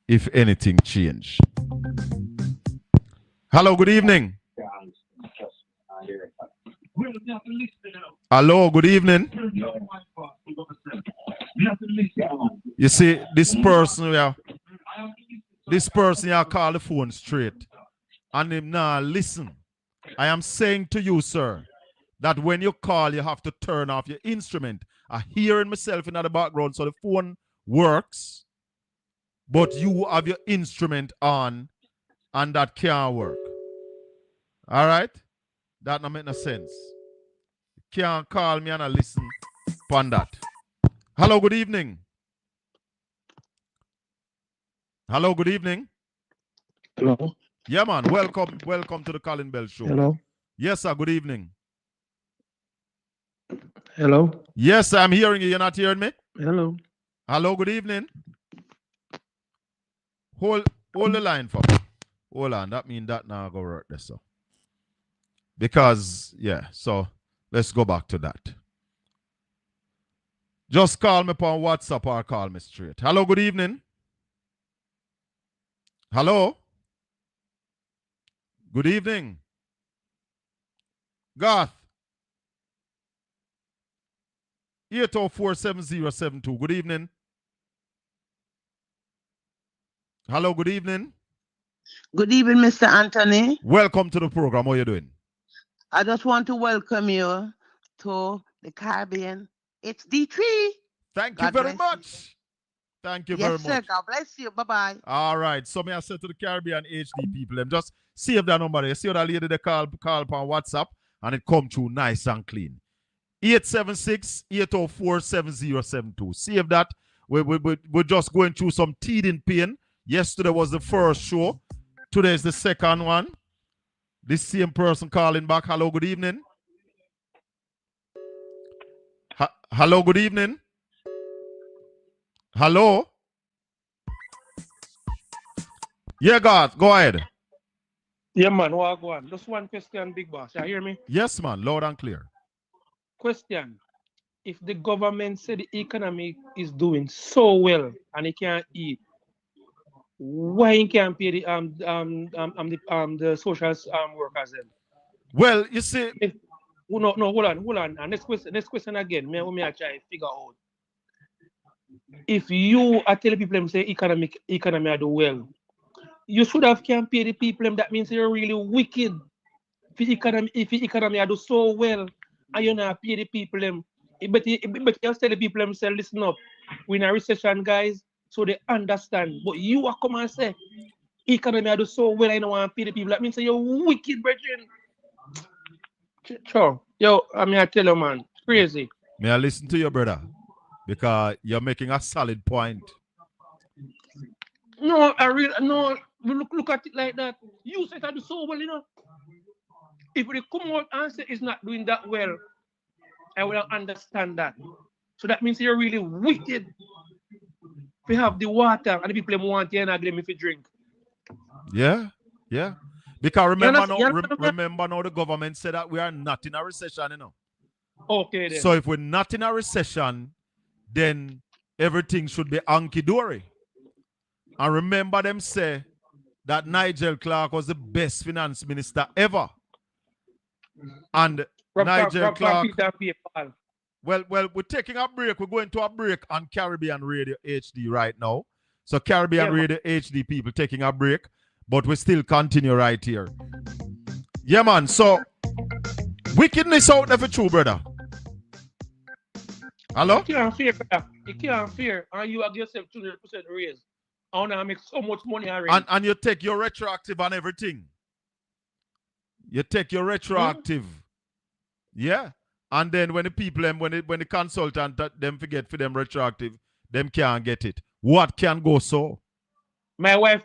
if anything changed. Hello, good evening. Hello, good evening. You see, this person you call the phone straight and him now listen. I am saying to you, sir, that when you call, you have to turn off your instrument. I hearing myself in the background, so the phone works, but you have your instrument on, and that can't work. All right? That don't make no sense. You can't call me and I listen upon that. Hello, good evening. Hello, good evening. Hello. Yeah, man. Welcome to the Colin Bell Show. Hello. Yes, sir. Good evening. Hello. Yes, I'm hearing you. You're not hearing me? Hello. Hello, good evening. Hold the line for me. Hold on. That means that now go work this. So. Because, yeah, so let's go back to that. Just call me upon WhatsApp or call me straight. Hello, good evening. Hello. Good evening. Garth. 804-7072. Good evening. Hello, good evening. Good evening, Mr. Anthony. Welcome to the program. How are you doing? I just want to welcome you to the Caribbean. It's D3. Thank you God very bless you. much. Thank you Yes, very sir. much. God bless you. Bye-bye. All right. So may I say to the Caribbean HD people, them just save that number. You see what that lady they call on WhatsApp and it come through nice and clean. 876-804-7072. Save that. We're just going through some teething pain. Yesterday was the first show. Today is the second one. This same person calling back. Hello, good evening. Hello, good evening. Hello. Yeah, God, go ahead. Yeah, man, what go on? Just one question, big boss. You hear me? Yes, man, loud and clear. Question. If the government said the economy is doing so well and it can't eat, why it can't pay the social workers then? Well, you see. No, hold on. And next question again. Me I try to figure out. If you are telling people them say economy are do well, you should have can't pay the people. That means you're really wicked. If the economy do so well, and you not pay the people them, but you tell the people themselves, listen up, we're in a recession, guys, so they understand. But you are come and say economy do so well, I don't want to pay the people. That means you're wicked, brethren. Sure. Yo, I tell you, man, crazy. May I listen to you, brother? Because you're making a solid point. No, look at it like that. You said I do so well, you know. If we come out and say it's not doing that well, I will understand that. So that means you're really wicked. We have the water and the people want you and agree if you drink. Yeah. Because remember now the government said that we are not in a recession, you know. Okay then. So if we're not in a recession, then everything should be hunky-dory. And remember them say that Nigel Clark was the best finance minister ever. And Nigel Clark. Well, we're taking a break. We're going to a break on Caribbean Radio HD right now. So Caribbean Radio HD people taking a break, but we still continue right here. Yeah, man. So wickedness out there for true, brother. Hello? You can't fear, brother. You can't fear. And you have yourself 200% raise. I want to make so much money already. And you take your retroactive on everything. You take your retroactive. Yeah. And then when the people, when the consultant, them forget for them retroactive, them can't get it. What can go so? My wife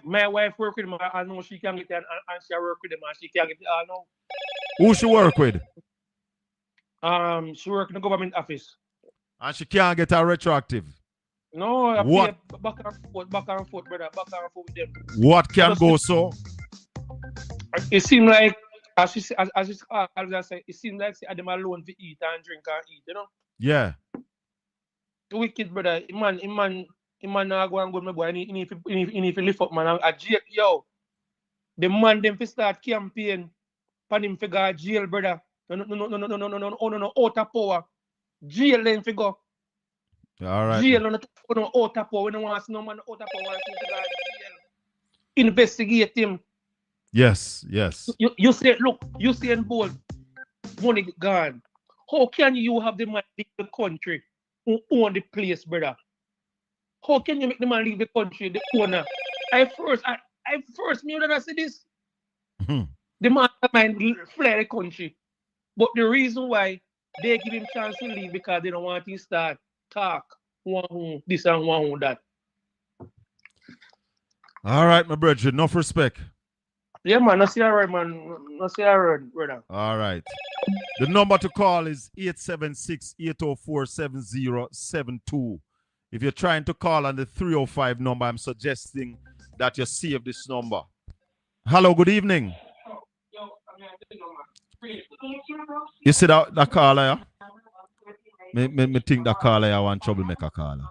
work with them. I know she can get it and she work with them and she can't get it. I know. Who she work with? She work in the government office. And she can't get her retroactive. No, I what? Back and forth, brother. Back and forth with them. What can go so? It seems like, as I say, it seems like them alone to eat and drink and eat, you know? Yeah. Wicked, brother. Man now go and go, my boy. He need to lift up, man. Yo, the man them to start campaign for him to go jail, brother. No, out of power. Jail then to go. All right. Jail on out of power. We don't want to see no man out of power. Investigate him. Yes. You say, look, you say in bold, money gone. How can you have the man leave the country who own the place, brother? How can you make the man leave the country, the owner? I first knew that I said this. The man fled the country. But the reason why they give him chance to leave because they don't want him to start talk this and that. All right, my brother. Enough respect. Yeah, man. No see a word, man. No see a word, brother. All right. The number to call is 876-804-7072. If you're trying to call on the 305 number, I'm suggesting that you save this number. Hello, good evening. You see that caller, yeah? Me think that caller I want troublemaker caller.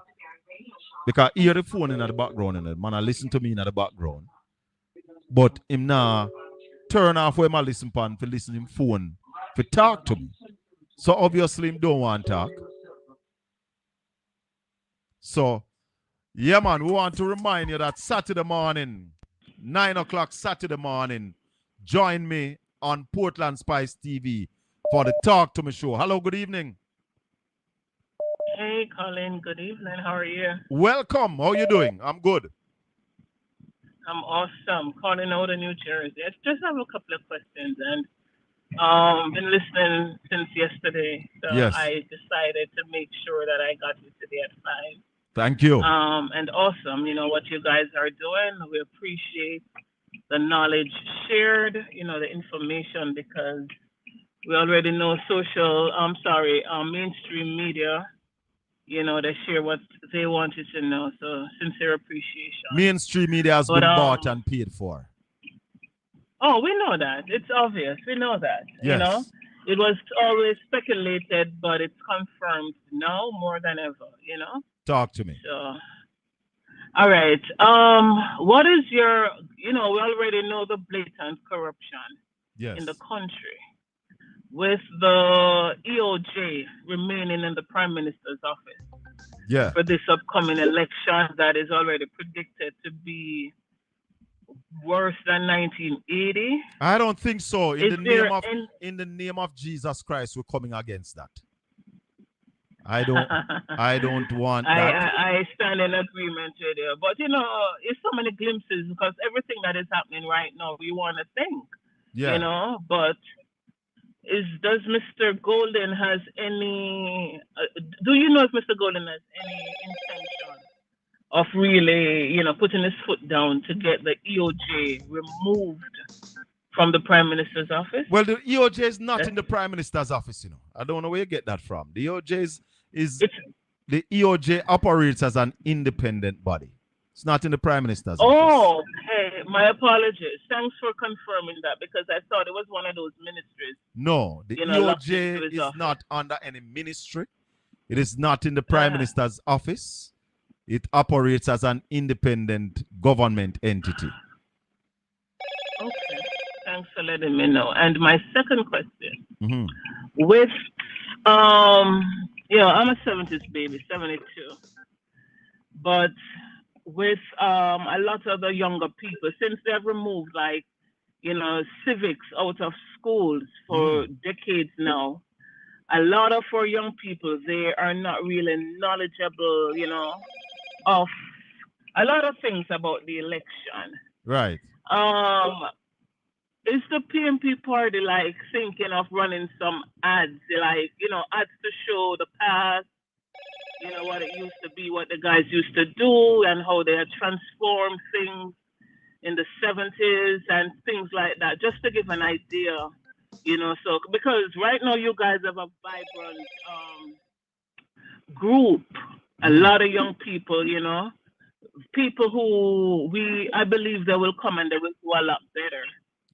Because he hear the phone in the background and man I listen to me in the background. But him now turn off where I listen pan for listening phone for talk to me. So obviously him don't want to talk. So Yeah, man, we want to remind you that Saturday morning, 9 o'clock Saturday morning, join me on Portland Spice TV for the Talk to Me show. Hello, good evening. Hey, Colin. Good evening. How are you? Welcome. How you doing? I'm good. I'm awesome. Calling out of New Jersey. I just have a couple of questions, and been listening since yesterday, so Yes. I decided to make sure that I got you today at 5. Thank you. And awesome. You know what you guys are doing. We appreciate the knowledge shared. You know the information because we already know mainstream media. You know, they share what they want you to know. So sincere appreciation. Mainstream media has been bought and paid for. Oh, we know that. It's obvious. We know that. Yes. You know, it was always speculated, but it's confirmed now more than ever. You know. Talk to me. So, all right. What is your? You know, we already know the blatant corruption Yes. in the country, with the EOJ remaining in the Prime Minister's office. Yeah. For this upcoming election that is already predicted to be worse than 1980. I don't think so. In the name of Jesus Christ, we're coming against that. I don't want that. I stand in agreement with you. But you know, it's so many glimpses because everything that is happening right now, we want to think. Yeah. You know, but does Mr. Golden has any? Do you know if Mr. Golden has any intention of really, you know, putting his foot down to get the EOJ removed from the Prime Minister's office? Well, the EOJ is not in the Prime Minister's office, you know. I don't know where you get that from. The EOJ the EOJ operates as an independent body. It's not in the Prime Minister's office. Oh, hey, my apologies. Thanks for confirming that because I thought it was one of those ministries. No, the EOJ is not under any ministry. It is not in the Prime Minister's office. It operates as an independent government entity. Okay, thanks for letting me know. And my second question, with, I'm a 70s baby, 72, but with a lot of the younger people, since they've removed civics out of schools for decades now, a lot of our young people, they are not really knowledgeable, of a lot of things about the election. Right. Is the PMP party thinking of running some ads, ads to show the past, what it used to be, what the guys used to do, and how they had transformed things in the 70s and things like that, just to give an idea, so because right now you guys have a vibrant group, a lot of young people, people who I believe they will come and they will do a lot better.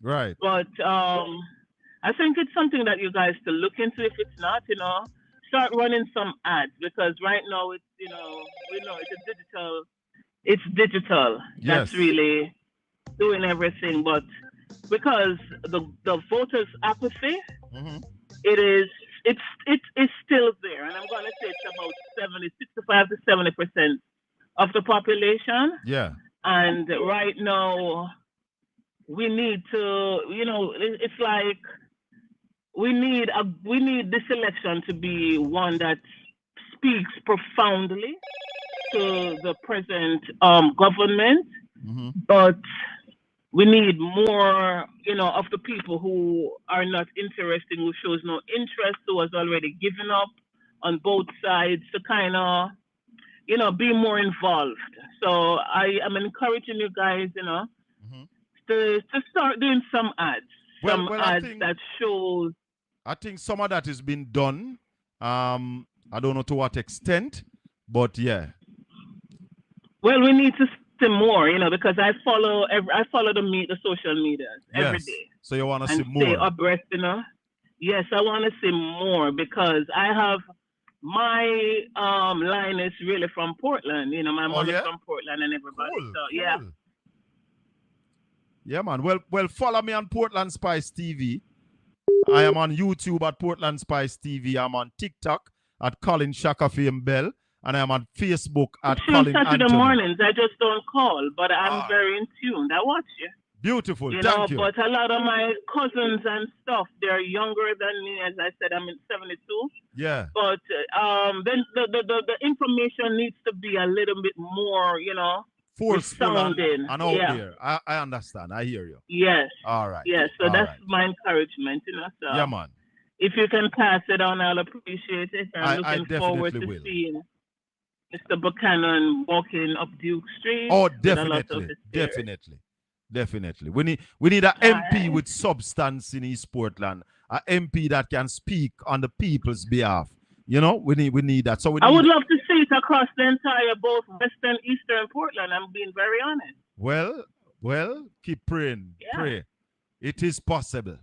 Right. But I think it's something that you guys to look into. If it's not, start running some ads, because right now it's, we know it's digital. Yes. That's really doing everything. But because the voters' apathy, it's still there, and I'm going to say it's about 65 to 70% of the population. Yeah. And right now, we need to, it's like we need this election to be one that speaks profoundly to the present government, but we need more, of the people who are not interested, who shows no interest, who has already given up on both sides, to kind of, be more involved. So I am encouraging you guys, to start doing some ads. Ads that shows. I think some of that has been done. I don't know to what extent, but yeah. Well, we need to see more, because I follow the social media every day. So you want to see more? Stay abreast, Yes, I want to see more, because I have my line is really from Portland. My mom is from Portland and everybody. Cool, so yeah. Cool. Yeah, man. Well, follow me on Portland Spice TV. I am on YouTube at Portland Spice TV. I'm on TikTok at Colin Shaka Fame Bell. and I am on Facebook at Sure, Colin Saturday Anthony. mornings, I just don't call, but I'm very in tune. I watch you. Beautiful, You thank know, you. but a lot of my cousins and stuff, they're younger than me. As I said, I'm in 72. Yeah. But then the information needs to be a little bit more, you know, Forceful and resounding. out Yeah. there. I understand. I hear you. Yes. All right. Yes. So All that's right. my encouragement, you know. So Yeah, man. if you can pass it on, I'll appreciate it. I'm I looking forward definitely to will. seeing Mr. Buchanan walking up Duke Street. Oh, with a lot definitely. of his spirit. Definitely. Definitely. We need an MP with substance in East Portland. An MP that can speak on the people's behalf. You know, we need that. So I would love to see it across the entire both Western, Eastern Portland. I'm being very honest. Well, keep praying. Yeah. Pray. It is possible.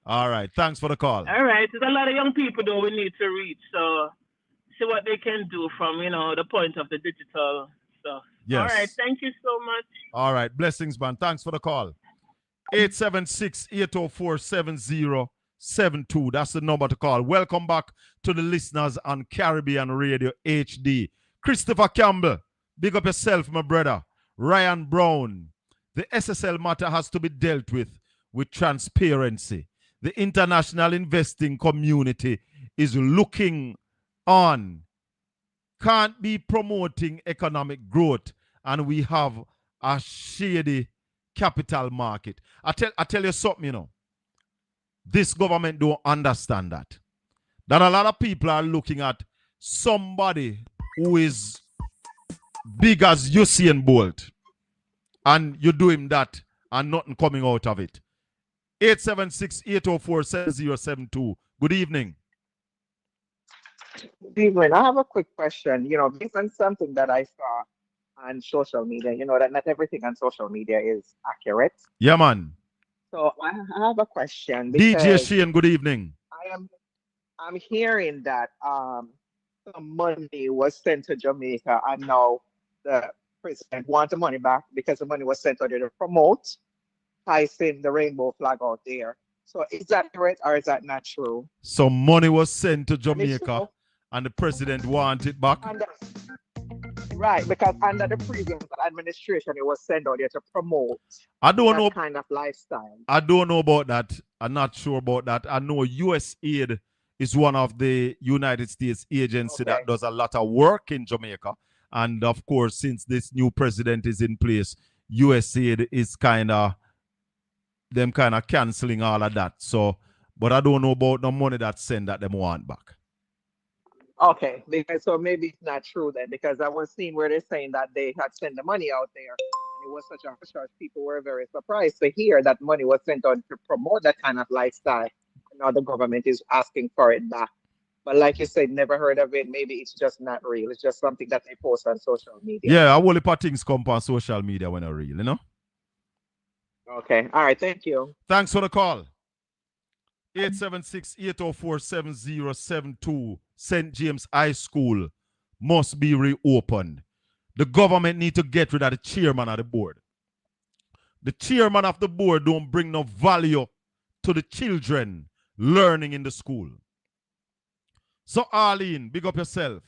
All right. Thanks for the call. All right. There's a lot of young people though we need to reach. So see what they can do from, you know, the point of the digital stuff. Yes. All right. Thank you so much. All right. Blessings, man. Thanks for the call. 876-804-7072. That's the number to call. Welcome back to the listeners on Caribbean Radio HD. Christopher Campbell, big up yourself, my brother. Ryan Brown. The SSL matter has to be dealt with transparency. The international investing community is looking on. Can't be promoting economic growth, and we have a shady capital market. I tell you something, you know. This government don't understand that. That a lot of people are looking at somebody who is big as Usain Bolt, and you do him that, and nothing coming out of it. 876-804-7072. Good evening. Good evening. I have a quick question. You know, based on something that I saw on social media, you know, that not everything on social media is accurate. Yeah, man. So I have a question. DJ Shane, good evening. I'm hearing that some money was sent to Jamaica, and now the president wants the money back because the money was sent out there to promote hoisting the rainbow flag out there. So is that correct or is that not true? So money was sent to Jamaica and the president wanted it back? Right, because under the previous administration, it was sent out there to promote that kind of lifestyle. I don't know about that. I'm not sure about that. I know USAID is one of the United States agencies that does a lot of work in Jamaica. And of course, since this new president is in place, USAID is kind of canceling all of that. So, but I don't know about the money that's sent that them want back. Okay, because so maybe it's not true then, because I was seeing where they're saying that they had sent the money out there, and it was such a hush. People were very surprised to hear that money was sent out to promote that kind of lifestyle. Now the government is asking for it back. But like you said, never heard of it. Maybe it's just not real. It's just something that they post on social media. Yeah, a whole heap of things come on social media when they're real, you know? Okay. All right. Thank you. Thanks for the call. 876-804-7072. St. James High School must be reopened. The government need to get rid of the chairman of the board. The chairman of the board don't bring no value to the children learning in the school. So Arlene, big up yourself.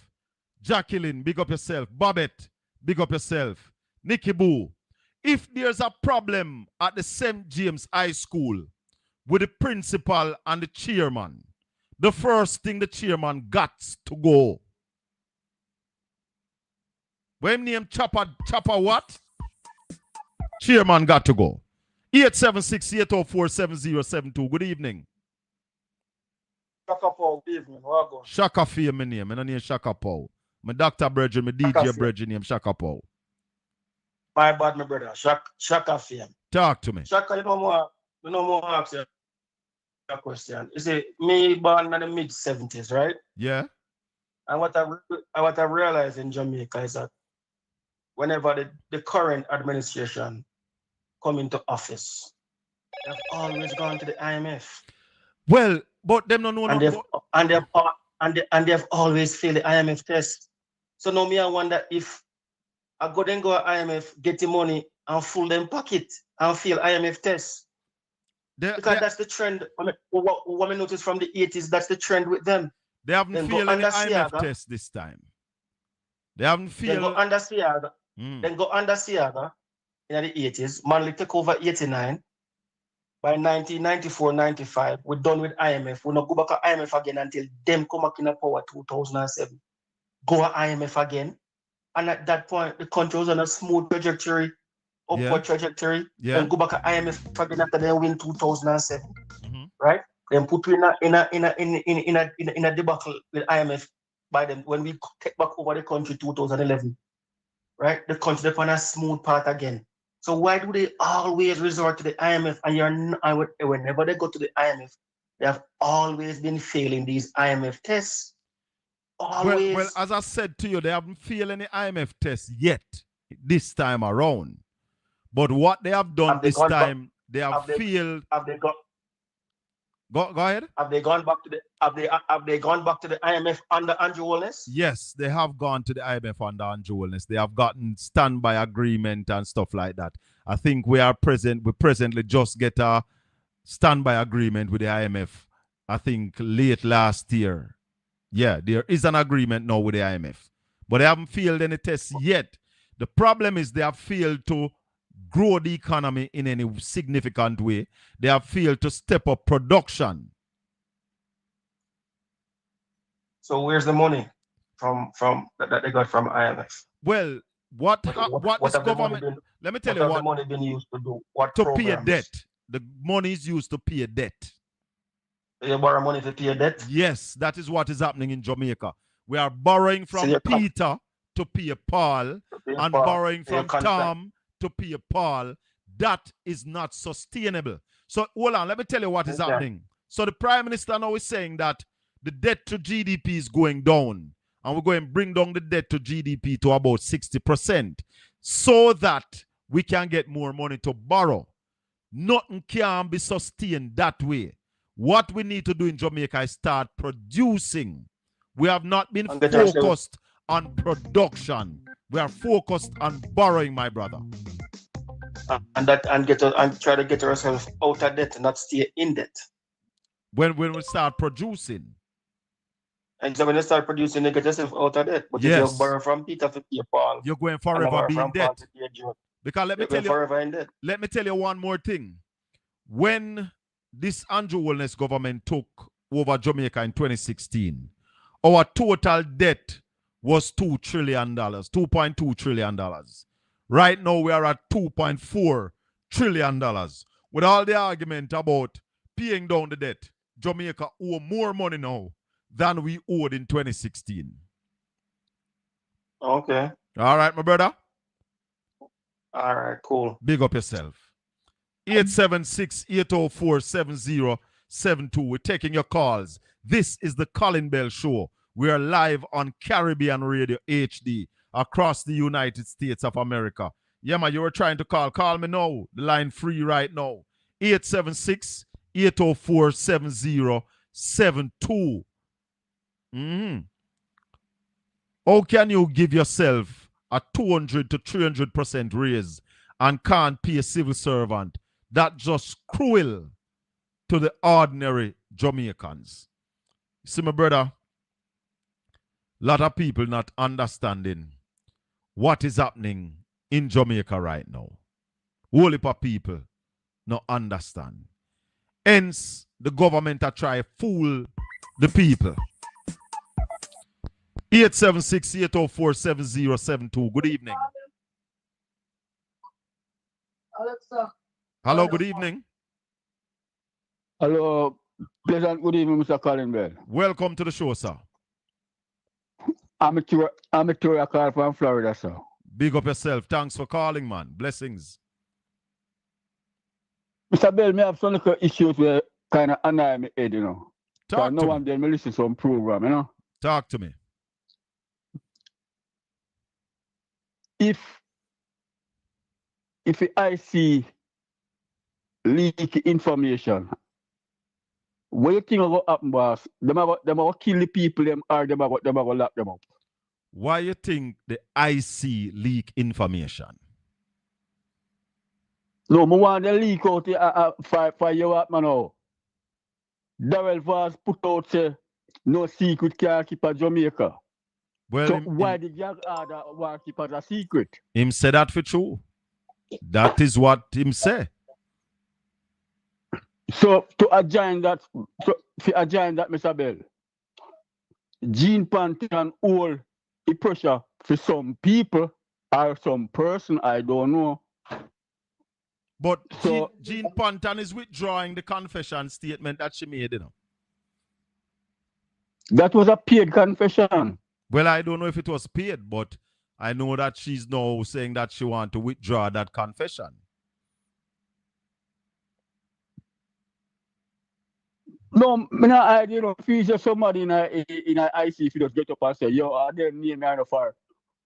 Jacqueline, big up yourself. Babette, big up yourself. Nikki Boo, if there's a problem at the St. James High School with the principal and the chairman, the first thing the chairman got to go. When name Chopper what? Chairman got to go. 876-804-7072. Good evening. Shaka Paul, good evening. Welcome. Shaka Fee, my name. My name is Shaka Paul. My Dr. Bridget, my DJ Bridget name Shaka Paul. My bad, my brother. Shaka Fee. Talk to me. Shaka, you know more ask you a question. You see, me born in the mid-70s, right? Yeah. And what I realized in Jamaica is that whenever the current administration come into office, they've always gone to the IMF. Well, but them no know. And they've always failed the IMF test. So now me I wonder if I go to IMF, get the money and full them pocket and fail IMF test. Because that's the trend. What we noticed from the 80s, that's the trend with them. They haven't failed any IMF test this time. They haven't Then go failed. under Siaga. Then go under Siaga in the 80s. Manley took over 89. By 1994-95, we're done with IMF. We're not go back to IMF again until them come back in the power 2007. Go to IMF again. And at that point, the country was on a smooth trajectory, upward trajectory. Then go back to IMF again after they win 2007. Right? Then put you in a debacle with IMF by them when we take back over the country 2011. Right? The country on a smooth path again. So why do they always resort to the IMF? And whenever they go to the IMF, they have always been failing these IMF tests. Always. Well, as I said to you, they haven't failed any IMF tests yet this time around. But what they have done this time, they have failed. Have they got? Go ahead. Have they gone back to the? Have they gone back to the IMF under Andrew Holness? Yes, they have gone to the IMF under Andrew Holness. They have gotten standby agreement and stuff like that. I think we presently just get a standby agreement with the IMF. I think late last year. Yeah, there is an agreement now with the IMF. But they haven't failed any tests yet. The problem is they have failed to grow the economy in any significant way. They have failed to step up production. So where's the money from that they got from IMF? Well, what this government? Let me tell you what the money been used to do. What to programs? pay a debt. The money is used to pay a debt. You borrow money to pay a debt? Yes, that is what is happening in Jamaica. We are borrowing from Peter to pay Paul and borrowing from Tom to pay Paul. That is not sustainable. So hold on, let me tell you what is happening. So the Prime Minister now is saying that the debt to GDP is going down, and we're going to bring down the debt to GDP to about 60% so that we can get more money to borrow. Nothing can be sustained that way. What we need to do in Jamaica is start producing. We have not been focused on production. We are focused on borrowing, my brother. And try to get ourselves out of debt and not stay in debt. When we start producing. And so when you start producing, you get yourself out of debt. But if you borrow from Peter to pay Paul, you're going forever be in debt. Because let me tell you one more thing. When this Andrew Holness government took over Jamaica in 2016, our total debt was $2 trillion, $2.2 trillion. Right now, we are at $2.4 trillion. With all the argument about paying down the debt, Jamaica owe more money now than we owed in 2016. Okay. All right, my brother? All right, cool. Big up yourself. 876-804-7072. We're taking your calls. This is the Colin Bell Show. We are live on Caribbean Radio HD across the United States of America. Yeah, man, you were trying to call. Call me now. The line free right now. 876-804-7072. How can you give yourself a 200 to 300% raise and can't pay a civil servant? That's just cruel to the ordinary Jamaicans. See, my brother, a lot of people not understanding what is happening in Jamaica right now. Whole heap of people not understand. Hence, the government are trying to fool the people. 876-804-7072. Good evening. Alexa. Hello, good evening. Hello, pleasant good evening, Mr. Colin Bell. Welcome to the show, sir. I'm a tour call from Florida, sir. Big up yourself. Thanks for calling, man. Blessings. Mr. Bell, me have some little issues where kind of annoy me head, you know. Talk to me. I'm there, me listen to some program, you know. Talk to me. If I see leak information, what you think will happen, boss? Them will kill the people, or them will lock them up. Why you think the IC leak information? No, I want the leak out for you up, man. Now. Darrell Vaz put out say no secret can keep a Jamaica. Well, So why the gag order want keep it a secret? Him say that for true. That is what him say. So to adjoin that, Mr. Bell, Gene Panton hold the pressure for some people or some person, I don't know. But So Jean Panton is withdrawing the confession statement that she made, that was a paid confession. Well, I don't know if it was paid, but I know that she's now saying that she wants to withdraw that confession. No, I if you just somebody in a IC, if you just get up and say, yo, I didn't name me far.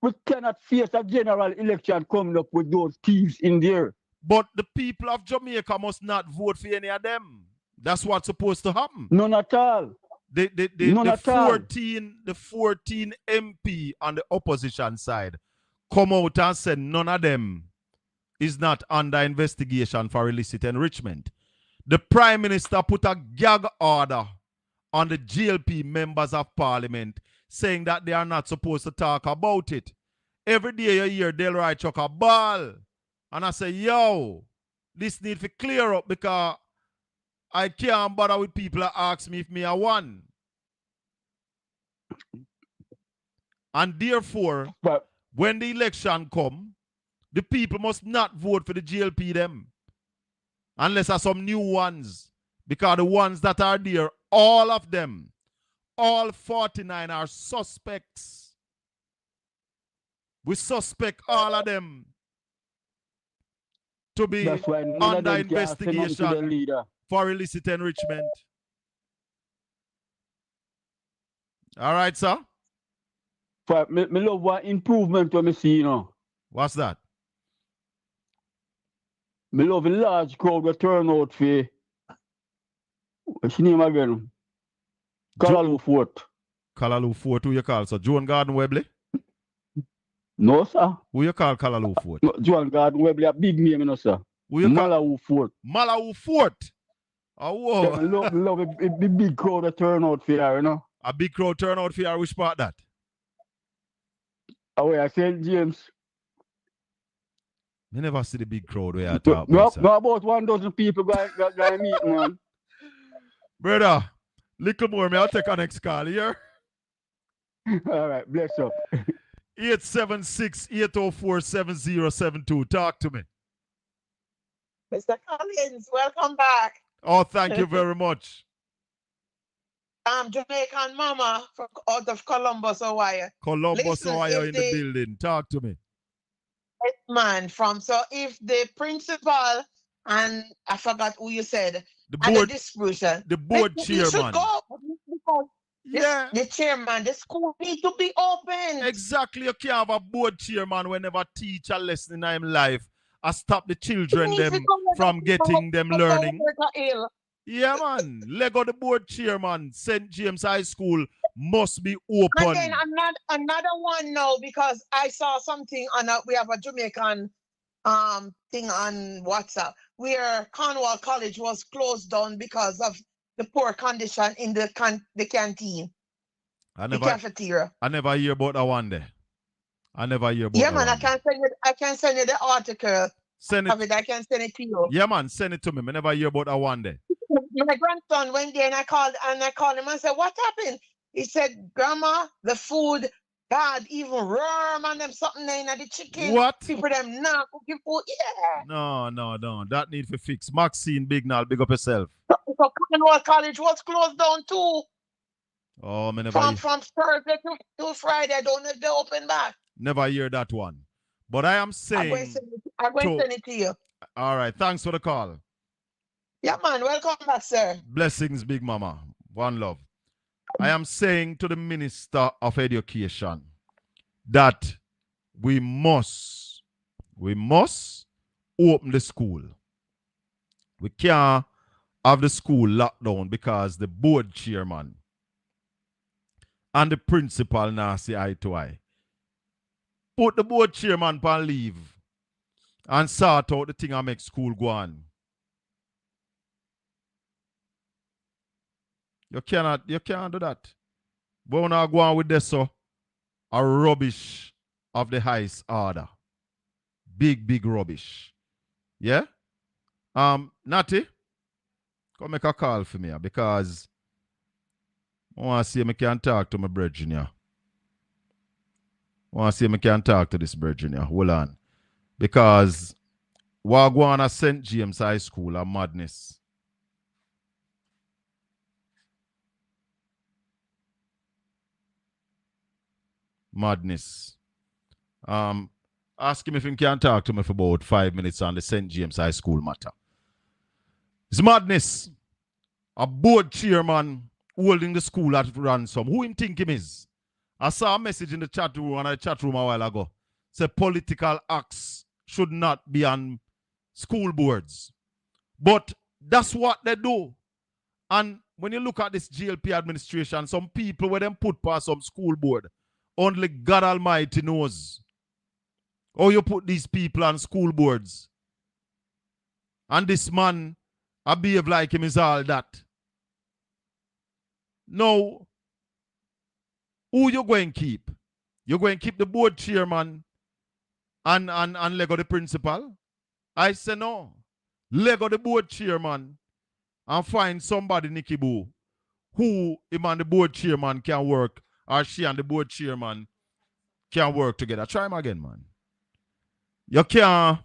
We cannot face a general election coming up with those thieves in there. But the people of Jamaica must not vote for any of them. That's what's supposed to happen. None at all. The 14 MP on the opposition side come out and said none of them is not under investigation for illicit enrichment. The Prime Minister put a gag order on the GLP members of Parliament saying that they are not supposed to talk about it. Every day you hear Delroy chuck a ball. And I say, yo, this need to clear up because I can't bother with people that ask me if me I won. And therefore, when the election come, the people must not vote for the GLP them. Unless there are some new ones. Because the ones that are there, all of them, all 49 are suspects. We suspect all of them to be under investigation for illicit enrichment. All right, sir? For me love what improvement when me see, What's that? Me love a large crowd will turn out for what's your name again? Callaloo Fort. Callaloo Fort, who you call? So Joan Garden Webley? No, sir. Who you call Callaloo Fort? No, Joan Garden Webley, a big name, sir. Who you call? Malahoo Fort. Malahoo Fort? Oh, whoa. Yeah, love a big crowd will turn out for her, A big crowd turn out for her, which part that? Oh, yeah, St. James. Me never see the big crowd where I talk about. No, about 1,000 people going meet, man. Brother, little more, I'll take our next call here. All right, bless up. 876-804-7072. Talk to me. Mr. Collins, welcome back. Oh, thank you very much. Jamaican mama from out of Columbus, Ohio. Columbus, Ohio in the building. Talk to me. Man, so if the principal and I forgot who you said, the board distribution, the board chairman. Should go because yeah, the chairman, the school need to be open. Exactly, you can't have a board chairman whenever teach a lesson in his life and stop the children them from getting them learning. Yeah, man. Lego the board chairman, St. James High School must be open. And then another one now, because I saw something on we have a Jamaican thing on WhatsApp where Cornwall College was closed down because of the poor condition in the canteen, the cafeteria. I never hear about that one there. I never hear about that. Yeah, man, I can send you the article. Send it. I can send it to you. Yeah, man, send it to me. I never hear about that one day. My grandson went there and I called him and said, what happened? He said, Grandma, the food bad, even worm and them something in the chicken. What? People them not cooking food. Yeah. No. That need to fix. Maxine Bignall, big up yourself. So Cornwall College was closed down too. Oh, man, from Thursday to Friday. I don't know if they open back. Never hear that one. But I am saying I'm going to send it to you. All right, thanks for the call. Yeah, man. Welcome back, sir. Blessings, Big Mama. One love. I am saying to the Minister of Education that we must open the school. We can't have the school locked down because the board chairman and the principal now see eye to eye. Put the board chairman on leave and sort out the thing and make school go on. You can't do that. But when I go on with this, so are rubbish of the highest order. Big rubbish. Yeah? Natty, come make a call for me because I want to see if I can talk to my brethren here. I want to see if I can talk to this brethren here. Hold on. Because we're going to St. James High School are madness. Madness. Ask him if he can talk to me for about 5 minutes on the St. James High School matter. It's madness. A board chairman holding the school at ransom. Who him think him is? I saw a message in the chat room a while ago. Say political acts should not be on school boards. But that's what they do. And when you look at this GLP administration, some people where them put past some school board, only God Almighty knows how you put these people on school boards. And this man, I behave like him is all that. Now, who you going to keep? You're going to keep the board chairman and Lego the principal? I say no. Lego the board chairman and find somebody, Nicky Boo, who him and the board chairman can work, or she and the board chairman can work together. Try him again, man. You can't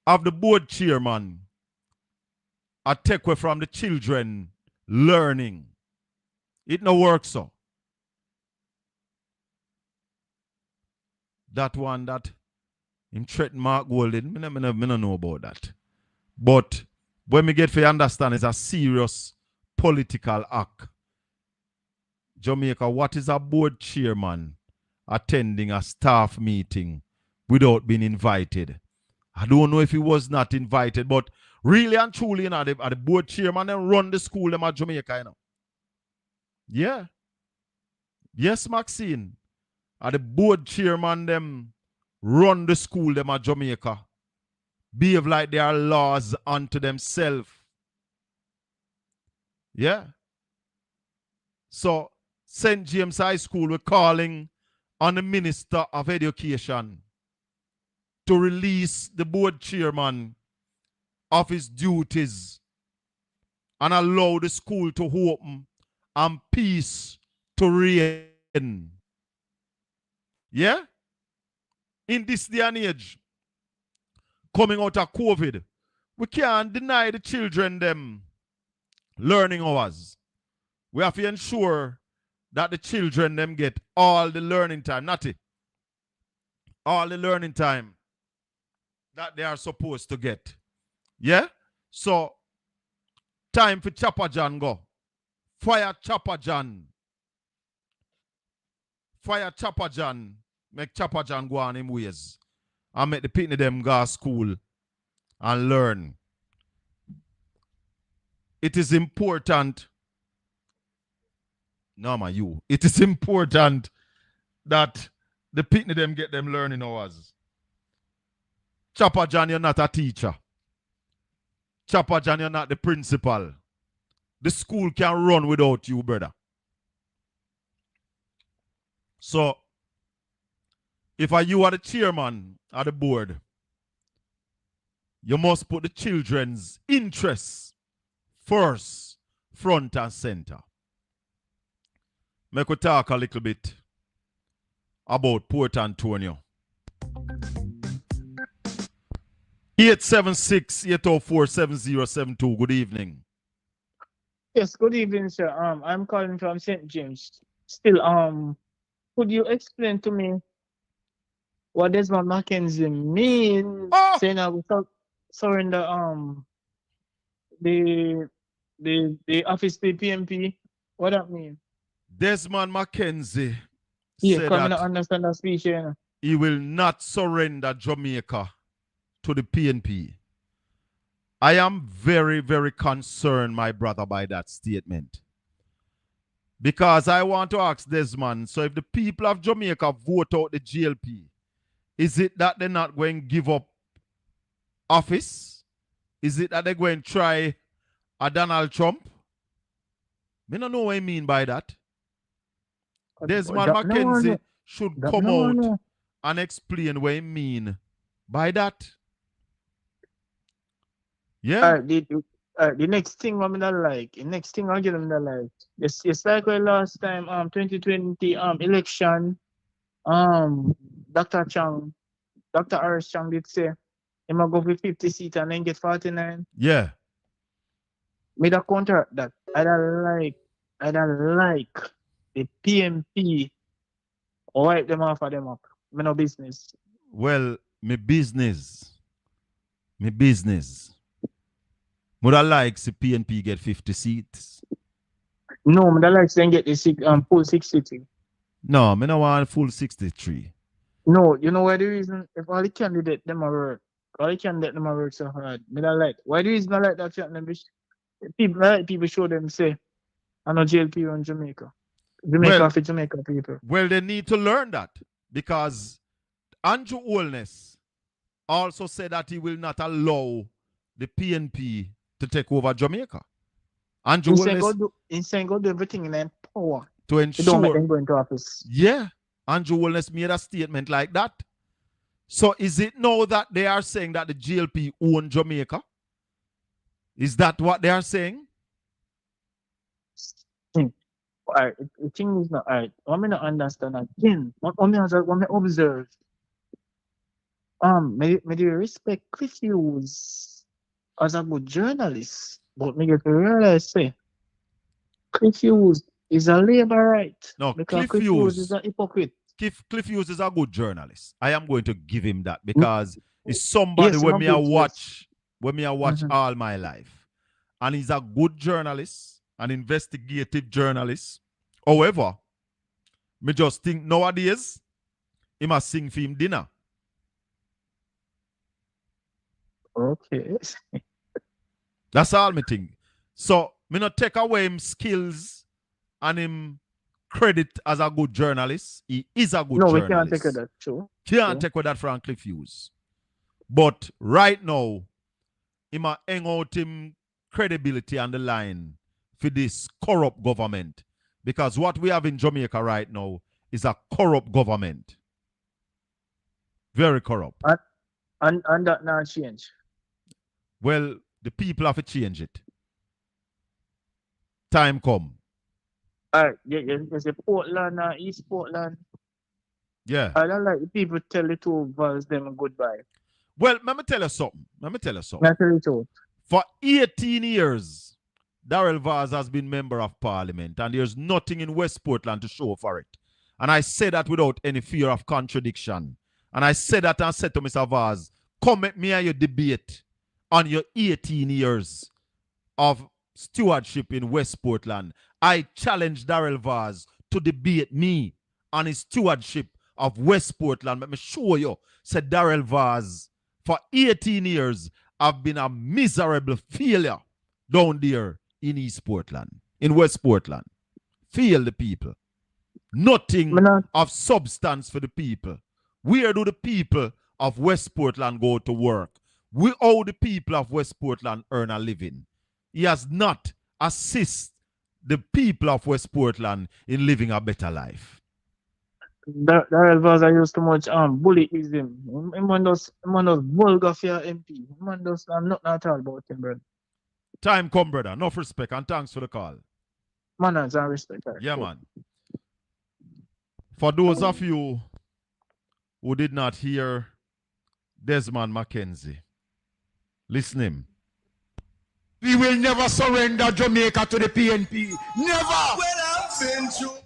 have the board chairman take away from the children learning. It no works so. That one that him threaten Mark Golden, I don't know about that. But when me get for understand, it's a serious political act. Jamaica, what is a board chairman attending a staff meeting without being invited? I don't know if he was not invited, but really and truly, you know, the board chairman and run the school them at Jamaica, you know. Yeah. Yes, Maxine. The board chairman them run the school them at Jamaica. Behave like they are laws unto themselves. Yeah. So St. James High School we're calling on the Minister of Education to release the board chairman of his duties and allow the school to open and peace to reign. Yeah? In this day and age, coming out of COVID, we can't deny the children them learning hours. We have to ensure that the children them get all the learning time, not it. All the learning time that they are supposed to get. Yeah? So, time for Chopper John go. Fire Chopper John. Fire Chopper John. Make Chopper John go on him ways. And make the pitney them go to school and learn. It is important. No, man, you. It is important that the pitney them get them learning hours. Chopper John, you're not a teacher. Chopper John, you're not the principal. The school can run without you, brother. So, if you are the chairman of the board, you must put the children's interests first, front and center. Make we talk a little bit about Port Antonio. 876-804-7072. Good evening. Yes, good evening, sir. I'm calling from St. James. Still, could you explain to me what Desmond Mackenzie means? Saying I will surrender the office to PMP. What that mean? Desmond Mackenzie said that not understand that speech, you know. He will not surrender Jamaica to the PNP. I am very, very concerned, my brother, by that statement. Because I want to ask Desmond, so if the people of Jamaica vote out the GLP, is it that they're not going to give up office? Is it that they're going to try a Donald Trump? I don't know what I mean by that. Desmond That no one McKenzie know. should That come no one out know. and explain what he mean by that. Yeah. The next thing I'm gonna like, the next thing I'll get them to like. It's like the last time 2020 election Dr. Chang, Dr. Harris Chang did say he might go for 50 seats and then get 49. Yeah. Made a counter that I don't like the PMP wipe them off of them up. Me no business. Well, me business. Would I like the PNP get 50 seats? No, me don't like saying get the full 60. No, me no want full 63. No, you know why the reason? If all the candidate them are work, all the candidate them are work so hard. Me don't like. Why the reason I like that chat? People show them say, I know JLP on Jamaica. Jamaica for Jamaica people. Well, they need to learn that because Andrew Holness also said that he will not allow the PNP to take over Jamaica. Andrew Holness He's saying go do everything in their power to ensure. Don't let them go into office. Yeah, Andrew Holness made a statement like that. So is it now that they are saying that the GLP own Jamaica? Is that what they are saying? Alright, the thing is not alright. What me not understand again. What me observe. Me respect Cliff Hughes as a good journalist, but me get to realize say Cliff Hughes is a labourite. No, because Cliff Hughes is a hypocrite. Cliff Hughes is a good journalist. I am going to give him that because it's somebody when me I watch all my life. And he's a good journalist, an investigative journalist. However, me just think nowadays, he must sing for him dinner. Okay. That's all me think. So, me not take away him skills and him credit as a good journalist. He is a good journalist. No, we can't take that, true. Can't take with that from Cliff Hughes. But right now, he might hang out him credibility on the line for this corrupt government. Because what we have in Jamaica right now is a corrupt government. Very corrupt. And that not change. Well, the people have to change it. Time come. There's a Portland, East Portland. Yeah. I don't like the people tell the two Vals them goodbye. Well, let me tell you something. For 18 years, Darrell Vaz has been member of parliament, and there's nothing in West Portland to show for it. And I say that without any fear of contradiction. And I said that and said to Mr. Vaz, come at me and you debate on your 18 years of stewardship in West Portland. I challenge Darrell Vaz to debate me on his stewardship of West Portland. Let me show you, said Darrell Vaz, for 18 years, I've been a miserable failure down there in East Portland, in West Portland. Fail the people. Nothing of substance for the people. Where do the people of West Portland go to work? How the people of West Portland earn a living? He has not assisted the people of West Portland in living a better life. Darrell Vaz, I used too much bullyism. Man does vulgar for your MP. Man does nothing at all about him, brother. Time come, brother. Enough respect and thanks for the call. Manners and respect. Right? Yeah, man. For those of you who did not hear Desmond McKenzie, listen him. We will never surrender Jamaica to the PNP. Never!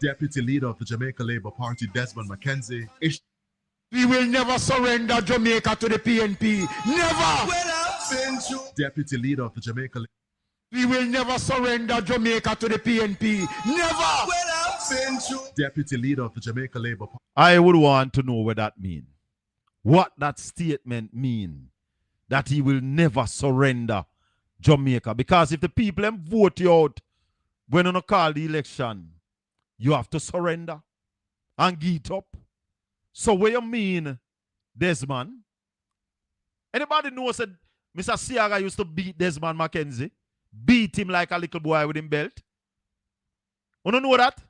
Deputy Leader of the Jamaica Labour Party, Desmond McKenzie. We will never surrender Jamaica to the PNP. Never! Deputy Leader of the Jamaica Labour. We will never surrender Jamaica to the PNP. Never! Deputy Leader of the Jamaica Labour Party. I would want to know what that means. What that statement mean. That he will never surrender Jamaica. Because if the people vote you out when you call the election, you have to surrender and get up. So what you mean, Desmond? Anybody knows that Mr. Siaga used to beat Desmond McKenzie? Beat him like a little boy with him belt? You don't know that?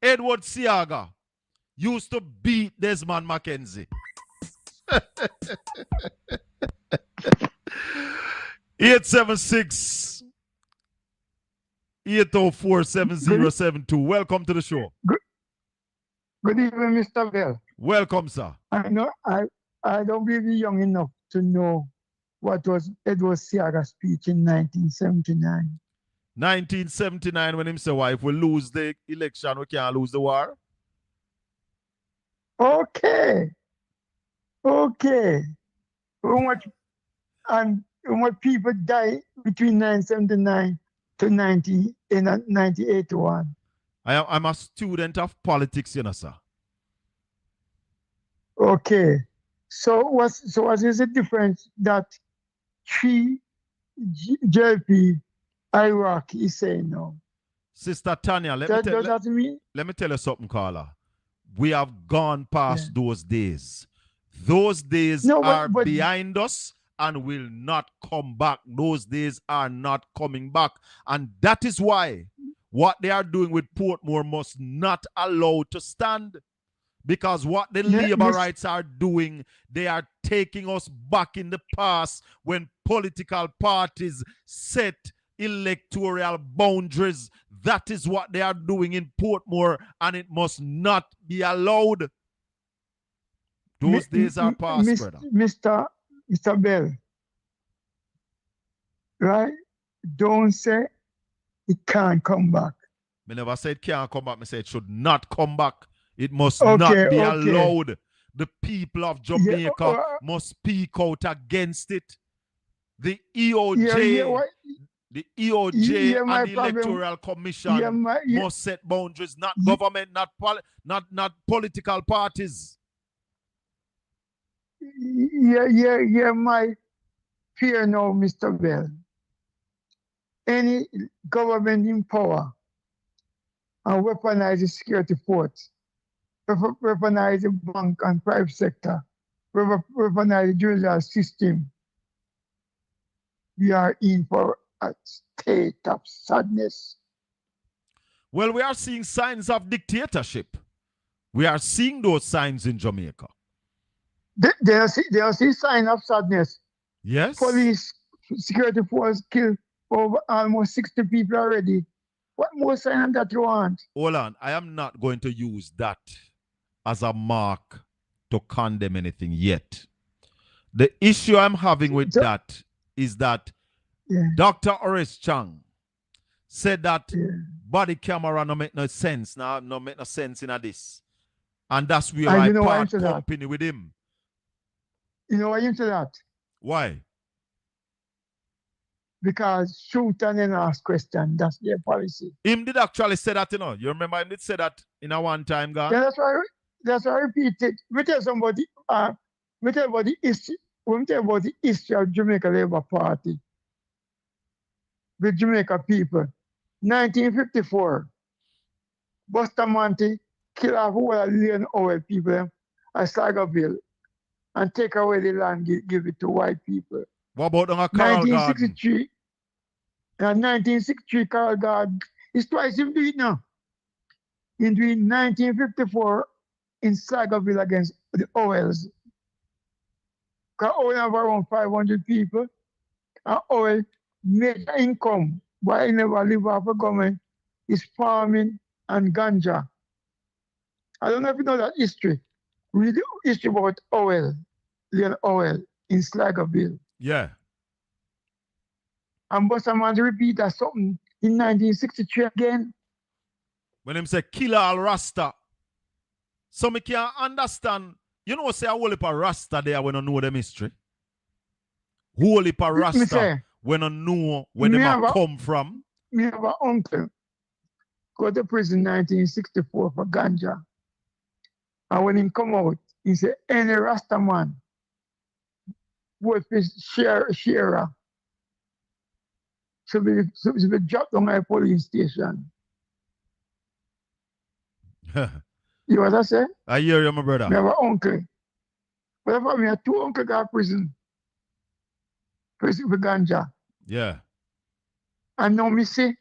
Edward Siaga used to beat Desmond Mackenzie. 876 804 7072. Welcome to the show. Good evening, Mr. Bell. Welcome, sir. I know I don't be young enough to know what was Edward Siaga's speech in 1979. 1979, when him say, "Why if we lose the election, we can't lose the war." Okay. How much people died between 1979 to 1981? I'm a student of politics, you know, sir. Okay. So what is the difference that JLP Iraq is saying now? Sister Tanya, let me tell you something, Carla. We have gone past those days. Those days are behind us and will not come back. Those days are not coming back. And that is why what they are doing with Portmore must not allow to stand. Because what the labor rights are doing, they are taking us back in the past when political parties set electoral boundaries. That is what they are doing in Portmore, and it must not be allowed. Those days are past, brother. Mr. Bell, right? Don't say it can't come back. I never said it can't come back. I said it should not come back. It must not be allowed. The people of Jamaica must speak out against it. The EOJ, and the Electoral Commission must set boundaries, not government, not political parties. My fear now, Mr. Bell. Any government in power and weaponize the security force, weaponize the bank and private sector, weaponize the judicial system, we are in for a state of sadness. Well, we are seeing signs of dictatorship. We are seeing those signs in Jamaica. They are see signs of sadness. Yes. Police, security force killed over almost 60 people already. What more sign that you want? Hold on. I am not going to use that as a mark to condemn anything yet. The issue I'm having with that is that Dr. Horace Chang said that body camera no make no sense. Now no make no sense in this. And that's where I part company with him. You know why you say that? Why? Because shoot and then ask question. That's their policy. Him did actually say that, you know. You remember him did say that in a one time, guy? Yeah, that's why I repeat it. We tell somebody, we tell about the history. When we tell about the history of Jamaica Labour Party, the Jamaica people, 1954, Bustamante kill off all the Leon Oil people at Sagerville and take away the land, give it to white people. What about the Carol 1963, and 1963 Carol Garden is twice in do it now. In 1954 in Sagerville against the Oils. Because oil have around 500 people, and oil major income, but I never live off a government, is farming and ganja. I don't know if you know that history. Read the history about oil, Leon Oil in Slagerville. Yeah. And Bustamante repeat that something in 1963 again. When him say kill all Rasta. So me can't understand. You know, say a whole heap of Rasta there when I know the history. Whole heap of Rasta when I know where them come from. Me have an uncle go to prison 1964 for ganja. And when he come out, he said, any Rasta man worth his sharer should be dropped on my police station. You know what I say? I hear you, my brother. I have an uncle. But if I have two uncles got prison for ganja. Yeah. And now me see,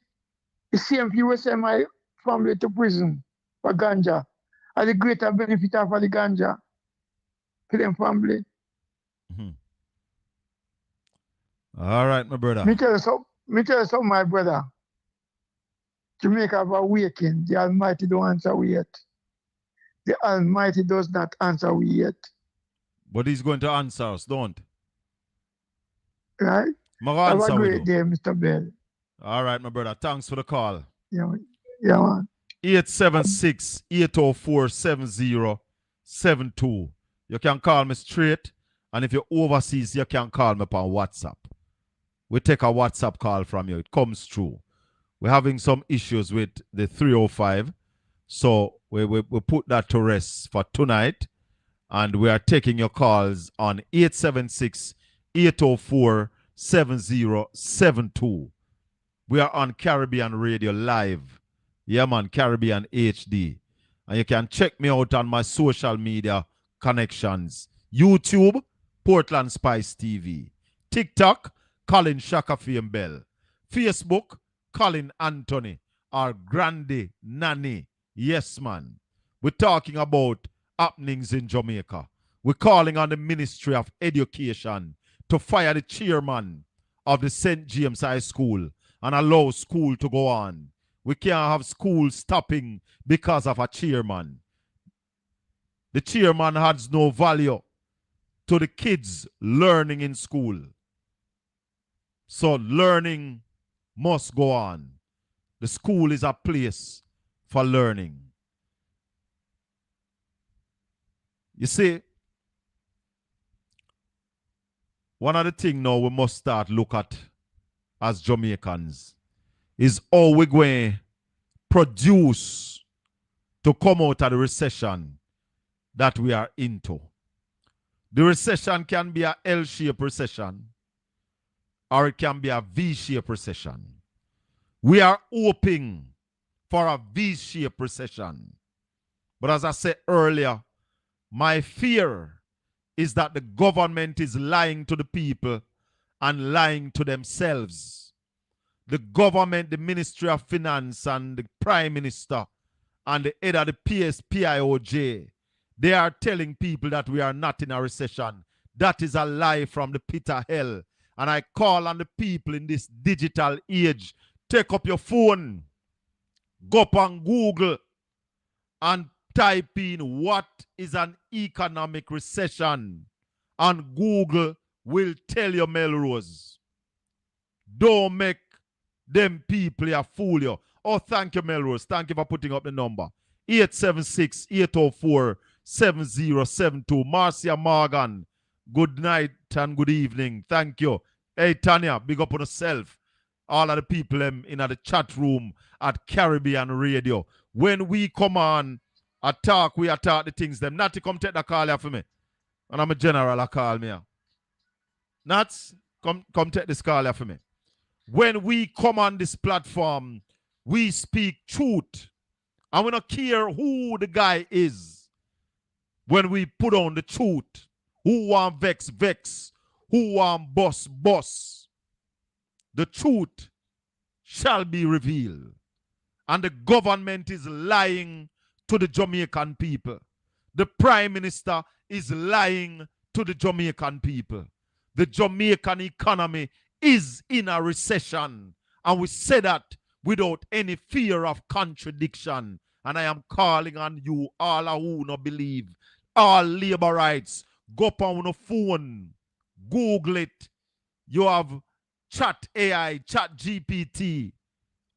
the same people send my family to prison for ganja. And the greater benefit of the ganja to them family. All right, my brother. Me tell you something, my brother. Jamaica have awakened. The Almighty don't answer we yet. The Almighty does not answer we yet. But he's going to answer us, don't? Right? Have a great day, Mr. Bell. All right, my brother. Thanks for the call. Yeah, man. 876-804-7072. You can call me straight. And if you're overseas, you can call me on WhatsApp. We take a WhatsApp call from you. It comes through. We're having some issues with the 305. So we put that to rest for tonight. And we are taking your calls on 876-804-7072. We are on Caribbean Radio Live. Yeah, man, Caribbean HD. And you can check me out on my social media connections. YouTube, Portland Spice TV. TikTok, Colin Shaka Bell. Facebook, Colin Anthony or Grande Nanny. Yes, man. We're talking about happenings in Jamaica. We're calling on the Ministry of Education to fire the chairman of the St. James High School and allow school to go on. We can't have school stopping because of a chairman. The chairman has no value to the kids learning in school. So learning must go on. The school is a place for learning. You see, one of the things now we must start look at as Jamaicans is how we're going to produce to come out of the recession that we are into. The recession can be a L-shaped recession or it can be a V-shaped recession. We are hoping for a V-shaped recession. But as I said earlier, my fear is that the government is lying to the people and lying to themselves. The government, the Ministry of Finance and the Prime Minister and the head of the PIOJ, they are telling people that we are not in a recession. That is a lie from the pit of hell. And I call on the people in this digital age, take up your phone, go up on Google and type in what is an economic recession. And Google will tell you, Melrose. Don't make them people a fool you. Oh, thank you, Melrose. Thank you for putting up the number. 876-804-7072. Marcia Morgan, good night and good evening. Thank you. Hey, Tanya, big up on yourself. All of the people in the chat room at Caribbean Radio. When we come on, we attack the things them. Natty, come take the call here for me. And I'm a general, I call me. Nats, come take this call here for me. When we come on this platform, we speak truth. And we don't care who the guy is. When we put on the truth, who want vex, who want boss. The truth shall be revealed. And the government is lying to the Jamaican people. The Prime Minister is lying to the Jamaican people. The Jamaican economy is in a recession. And we say that without any fear of contradiction. And I am calling on you, all who not believe, all labor rights, go up on your phone, Google it. You have Chat AI, Chat GPT.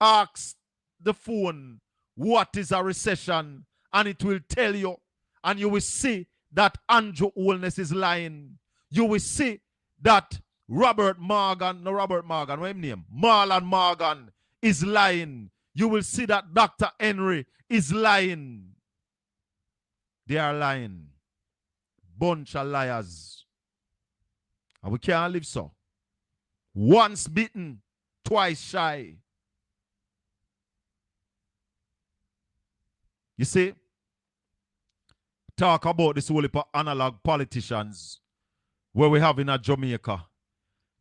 Ask the phone, what is a recession? And it will tell you. And you will see that Andrew Holness is lying. You will see that Marlon Morgan is lying. You will see that Dr. Henry is lying. They are lying. Bunch of liars. And we can't live so. Once bitten, twice shy. You see, talk about this whole heap of analog politicians where we have in a Jamaica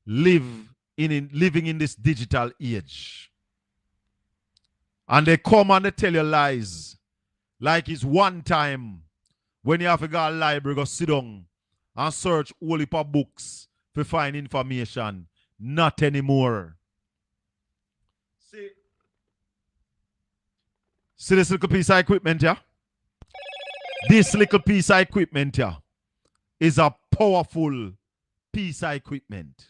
living in this digital age. And they come and they tell you lies. Like it's one time when you have to go to the library, go sit down and search all heap of books to find information. Not anymore. See this little piece of equipment here? This little piece of equipment here is a powerful piece of equipment.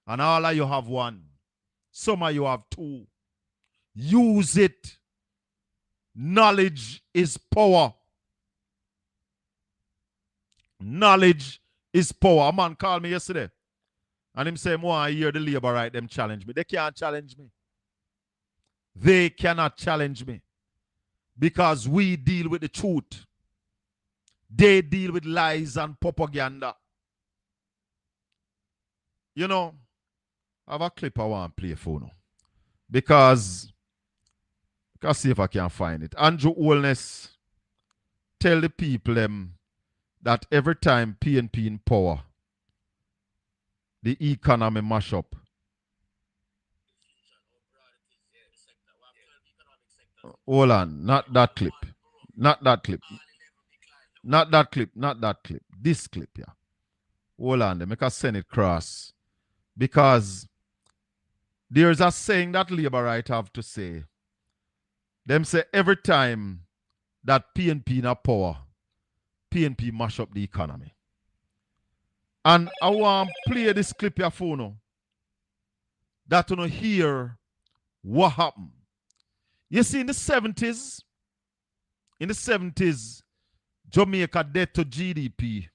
And all of you have one. Some of you have two. Use it. Knowledge is power. Knowledge is power. A man called me yesterday. And him say, I hear the labor right, them challenge me. They can't challenge me. They cannot challenge me. Because we deal with the truth. They deal with lies and propaganda. You know, I have a clip I want to play for now. Because, let's see if I can find it. Andrew Holness tell the people that every time PNP in power, the economy mash up. Hold on, not that clip. Not that clip. Not that clip, not that clip. This clip, yeah. Hold on, make us send it cross. Because there's a saying that labor right have to say. Them say every time that PNP in a power, PNP mash up the economy. And I want to play this clip here for now. That you know hear what happened. You see, in the 70s, Jamaica debt to GDP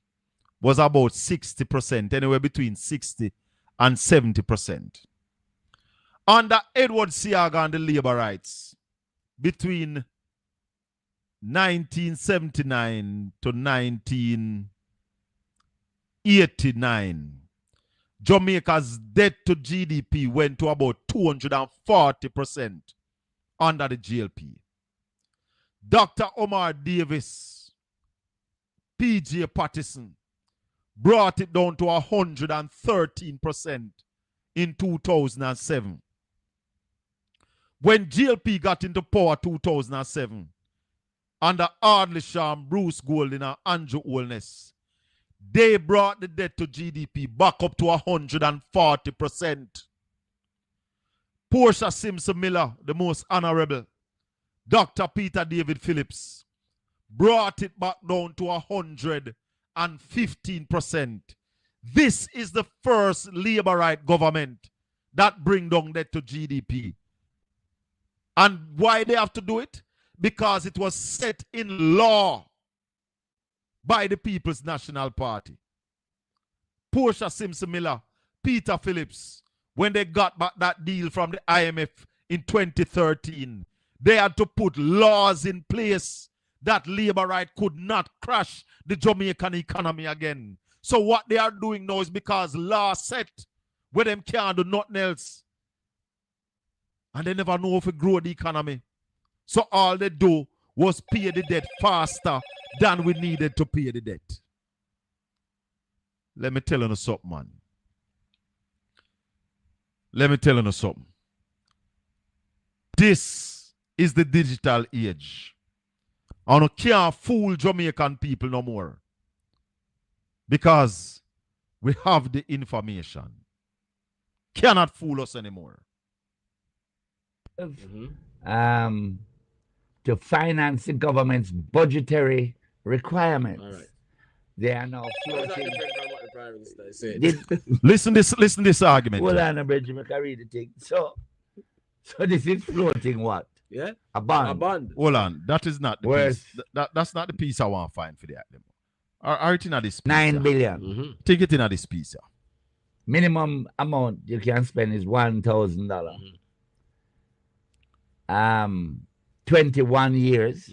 was about 60%, anywhere between 60 and 70%. Under Edward Seaga and the labor rights, between 1979 to 1989, Jamaica's debt to GDP went to about 240% under the GLP. Dr. Omar Davis, PJ Patterson, brought it down to 113% in 2007. When GLP got into power 2007, under Ardley Sham, Bruce Golding, and Andrew Holness, they brought the debt to GDP back up to 140%. Portia Simpson Miller, the most honorable, Dr. Peter David Phillips, brought it back down to 115%. This is the first labor right government that bring down debt to GDP. And why they have to do it? Because it was set in law by the People's National Party. Portia Simpson Miller, Peter Phillips, when they got back that deal from the IMF in 2013, they had to put laws in place that labor right could not crash the Jamaican economy again. So what they are doing now is because law set where them can't do nothing else. And they never know if it grow the economy. So all they do was pay the debt faster than we needed to pay the debt. Let me tell you something, man. Let me tell you something. This is the digital age. And you can't fool Jamaican people no more. Because we have the information. Cannot fool us anymore. To finance the government's budgetary requirements. They are now floating. Listen this argument. Hold on, Bridget, I can read the thing. So this is floating what? Yeah. A bond. A bond. Hold on. That is not the piece. That's not the piece I want to find for the item. Are it in this piece? 9 billion. Take it in this piece. Minimum amount you can spend is $1,000. 21 years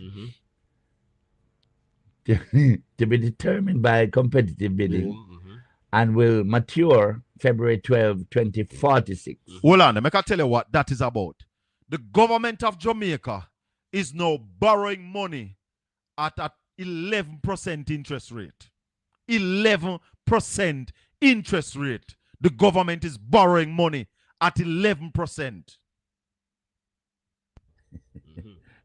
to be determined by competitive bidding and will mature February 12, 2046. Hold on, I tell you what that is about. The government of Jamaica is now borrowing money at an 11% interest rate. 11% interest rate. The government is borrowing money at 11%.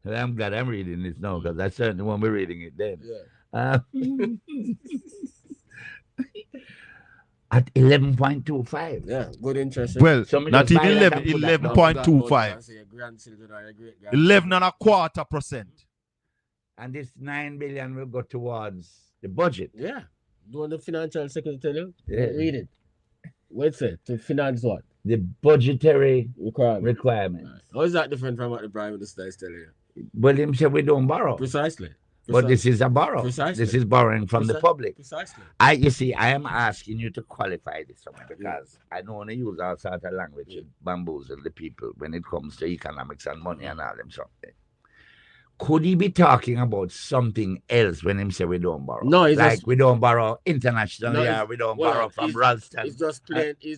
I'm glad I'm reading this now because I certainly won't be reading it then. Yeah. At 11.25. Yeah, good interest. Well, Somebody not just buy even that 11, and put that down. 11.25. 11 and a quarter percent. And this 9 billion will go towards the budget. Yeah. Do the financial secretary tell you? Yeah. Read it. Wait say to finance what? The budgetary requirements. Right. How is that different from what the Prime Minister is telling you? Well, him said we don't borrow. Precisely. But this is a borrow. Precisely. This is borrowing from the public. Precisely. You see, I am asking you to qualify this for me because I don't want to use all sort of language to bamboozle the people when it comes to economics and money and all them something. Could he be talking about something else when him say we don't borrow? No, we don't borrow internationally or we don't borrow from Ralston. He's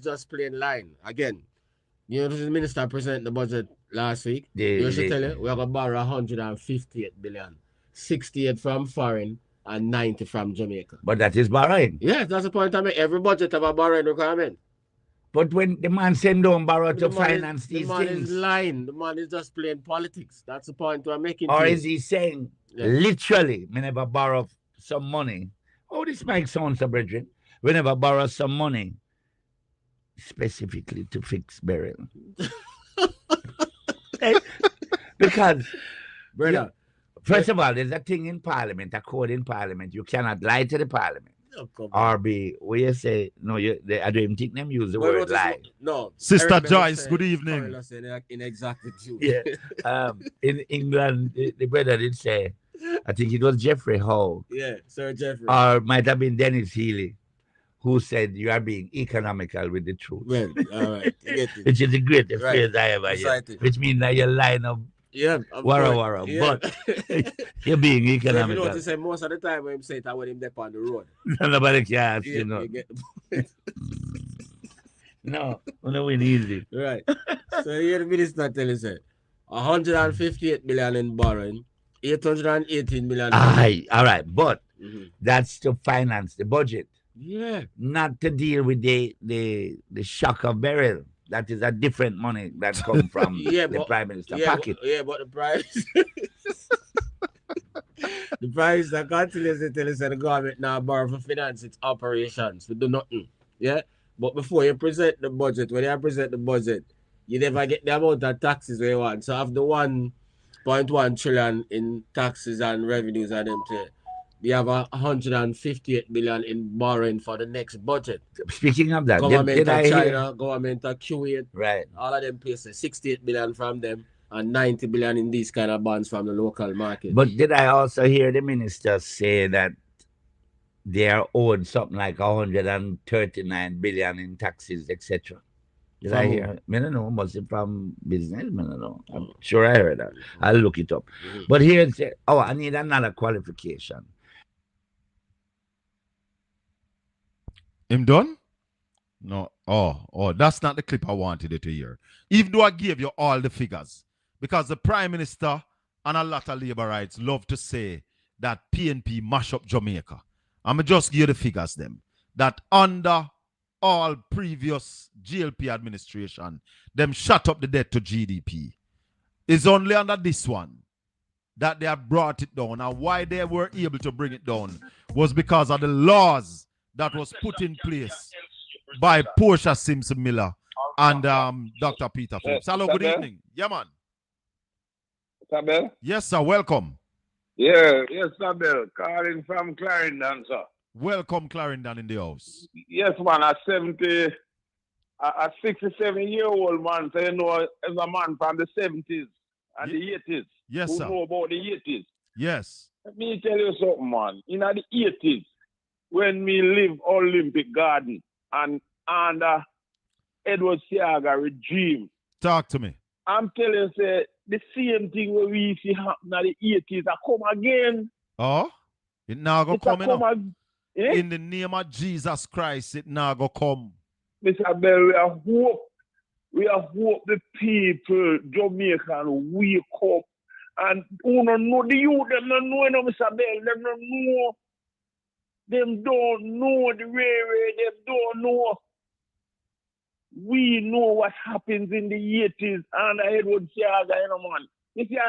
just playing line. Again, you know, the minister presented the budget last week. You should tell you, we're going to borrow 158 billion. 68 from foreign and 90 from Jamaica. But that is borrowing. Yes, that's the point I make. Every budget have a borrowing requirement. But when the man said don't borrow to finance these things. The man things. is lying. The man is just playing politics. That's the point I'm making. Or is he saying, literally, we never borrow some money? Oh, this mic sounds so, brethren. We never borrow some money specifically to fix burial. Because, brother, first of all, there's a thing in Parliament, a code in Parliament. You cannot lie to the Parliament. Or be, where you say, no, I don't even think them use the word lie. No. Sister Joyce, good evening. Inexactitude. Yeah. In England, the brother did say, I think it was Jeffrey Howe. Yeah, Sir Jeffrey. Or might have been Dennis Healy, who said you are being economical with the truth. Well, all right. Which is the greatest phrase I ever heard. Which means that you're lying up. Yeah, wara, yeah. but you're being economical. So you know to say most of the time when him say it, I want him there on the road. Nobody cares, you know. No win easy. Right. So here the minister tell us 158 million in borrowing, 818 million. All right, but that's to finance the budget. Yeah. Not to deal with the shock of burial. That is a different money that come from the Prime Minister's pocket. But the price. The price that continues to tell us that the government now borrow for finance its operations. We do nothing. Yeah? But before you present the budget, when you present the budget, you never get the amount of taxes where you want. So of the 1.1 trillion in taxes and revenues and them too, we have 158 billion in borrowing for the next budget. Speaking of that, government of China, government of Kuwait, right? All of them places, 68 billion from them and 90 billion in these kind of bonds from the local market. But did I also hear the minister say that they are owed something like 139 billion in taxes, etc.? Did I hear? I don't know. Was it from business? I don't know. I'm sure I heard that. I'll look it up. But here's I need another qualification. Him done? No. Oh, that's not the clip I wanted you to hear. Even though I gave you all the figures, because the Prime Minister and a lot of Labour rights love to say that PNP mash up Jamaica. I'm going to just give you the figures them. That under all previous GLP administration, them shut up the debt to GDP. It's only under this one that they have brought it down. And why they were able to bring it down was because of the laws that was put in place by Portia Simpson Miller and Dr. Peter Phillips. Hello, good evening. Yeah, man. Sabel? Yes, sir. Welcome. Yes, Sabel. Colin from Clarendon, sir. Welcome, Clarendon, in the house. Yes, man. A 67-year-old man, so you know, as a man from the 70s and the 80s. Yes, sir. Who know about the 80s. Yes. Let me tell you something, man. In the 80s, when we live Olympic Garden and under Edward Siaga regime. Talk to me. I'm telling you, say, the same thing where we see happen in the 80s, I come again. Oh? It now go coming up. In the name of Jesus Christ, it now go come. Mr. Bell, we have hope the people, Jamaican, wake up. And who don't know the youth, them don't know, Mr. Bell, them don't know. Them don't know the way, them don't know. We know what happens in the 80s and Edward Siaga, man. You see,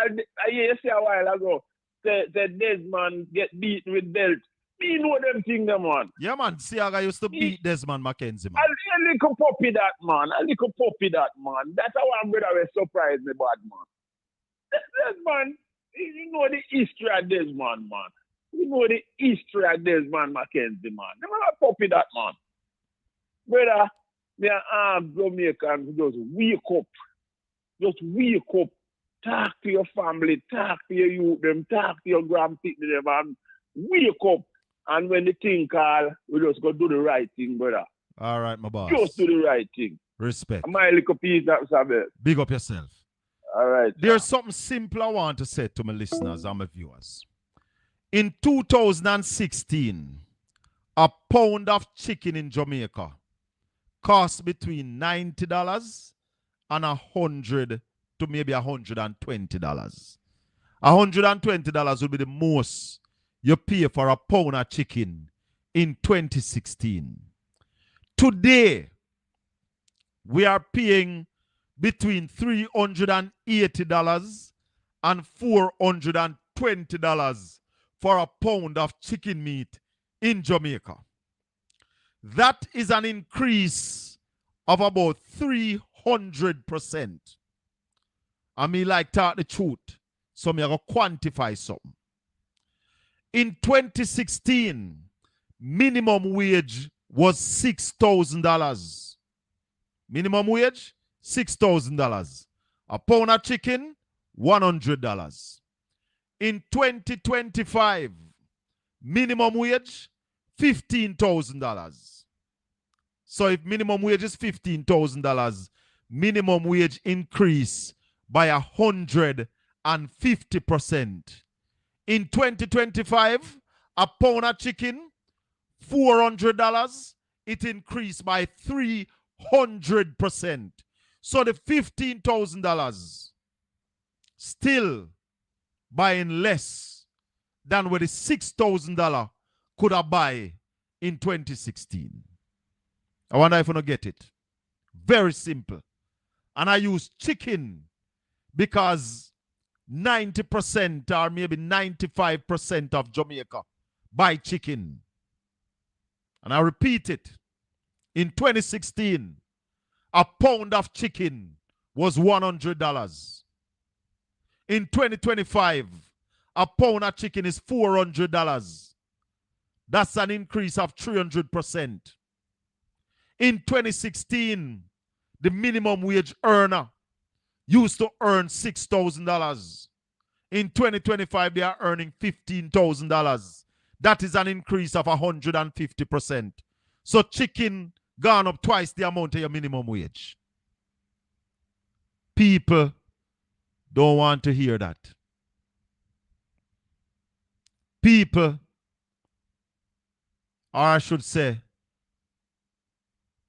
you see a while ago, the Desmond get beaten with belt. Me know them things, man. Yeah, man. Siaga used to beat Desmond McKenzie, man. A little puppy that, man. A little puppy that, man. That's how I'm brother will surprise me, bad, man. Desmond, you know the history of Desmond, man. You know the history of Desmond McKenzie, man. Never a puppy that, man. Brother, me and Jamaicans just wake up. Just wake up. Talk to your family, talk to your youth, them, talk to your grandkids, them, and wake up. And when the thing call, we just go do the right thing, brother. All right, my boss. Just do the right thing. Respect. My little piece, that's a bit. Big up yourself. All right. There's something simple I want to say to my listeners and my viewers. In 2016, a pound of chicken in Jamaica cost between $90 and $100 to maybe $120. $120 will be the most you pay for a pound of chicken in 2016. Today, we are paying between $380 and $420 for a pound of chicken meat in Jamaica. That is an increase of about 300%. I mean, like, talk the truth. So me going to quantify something. In 2016, minimum wage was $6,000. Minimum wage, $6,000. A pound of chicken, $100. In 2025, minimum wage, $15,000. So if minimum wage is $15,000, minimum wage increase by 150%. In 2025, a pound of chicken, $400, it increased by 300%. So the $15,000 still buying less than what the $6,000 could have buy in 2016. I wonder if you don't get it. Very simple. And I use chicken because 90% or maybe 95% of Jamaica buy chicken. And I repeat it. In 2016, a pound of chicken was $100. In 2025, a pound of chicken is $400. That's an increase of 300%. In 2016, the minimum wage earner used to earn $6,000. In 2025, they are earning $15,000. That is an increase of 150%. So chicken gone up twice the amount of your minimum wage. People don't want to hear that. People, or I should say,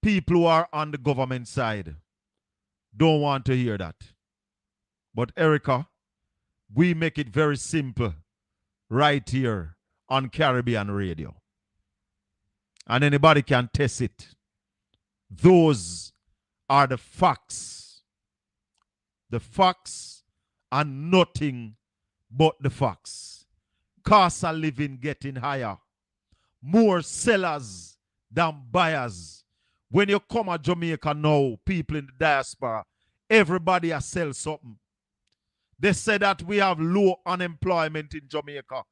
people who are on the government side don't want to hear that. But Erica, we make it very simple right here on Caribbean Radio. And anybody can test it. Those are the facts. The facts are nothing but the facts. Cost of living getting higher. More sellers than buyers. When you come to Jamaica now, people in the diaspora, everybody has sell something. They say that we have low unemployment in Jamaica.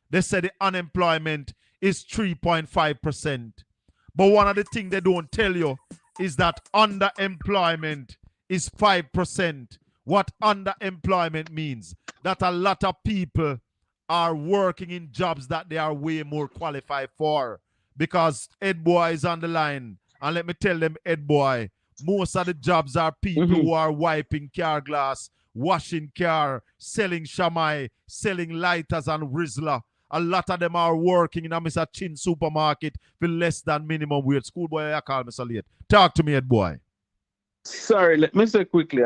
They say the unemployment is 3.5%. But one of the things they don't tell you is that underemployment is 5%. What underemployment means? That a lot of people are working in jobs that they are way more qualified for. Because Ed Boy is on the line. And let me tell them, Ed Boy, most of the jobs are people who are wiping car glass, washing car, selling shamai, selling lighters and Rizzler. A lot of them are working in a Mr. Chin supermarket for less than minimum wage. Schoolboy, I call Mr. Late. Talk to me, Ed Boy. Sorry, let me say quickly.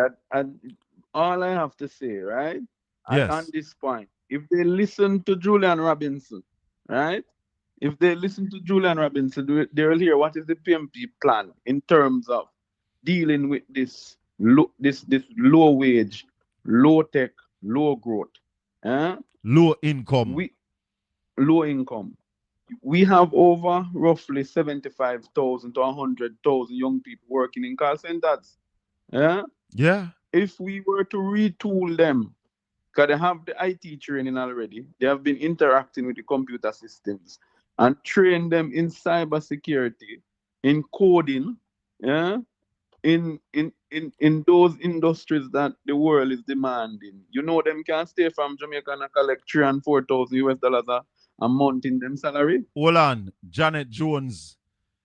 All I have to say, right? Yes. On this point, if they listen to Julian Robinson, right? If they listen to Julian Robinson, they will hear what is the PMP plan in terms of dealing with this low wage, low tech low growth, low income. Low income. We have over roughly 75,000 to 100,000 young people working in call centers. Yeah. Yeah. If we were to retool them, because they have the IT training already, they have been interacting with the computer systems and train them in cybersecurity, in coding, yeah, in those industries that the world is demanding. You know, them can stay from Jamaica and collect 3 and 4,000 US dollars a month in them salary. Hold on. Janet Jones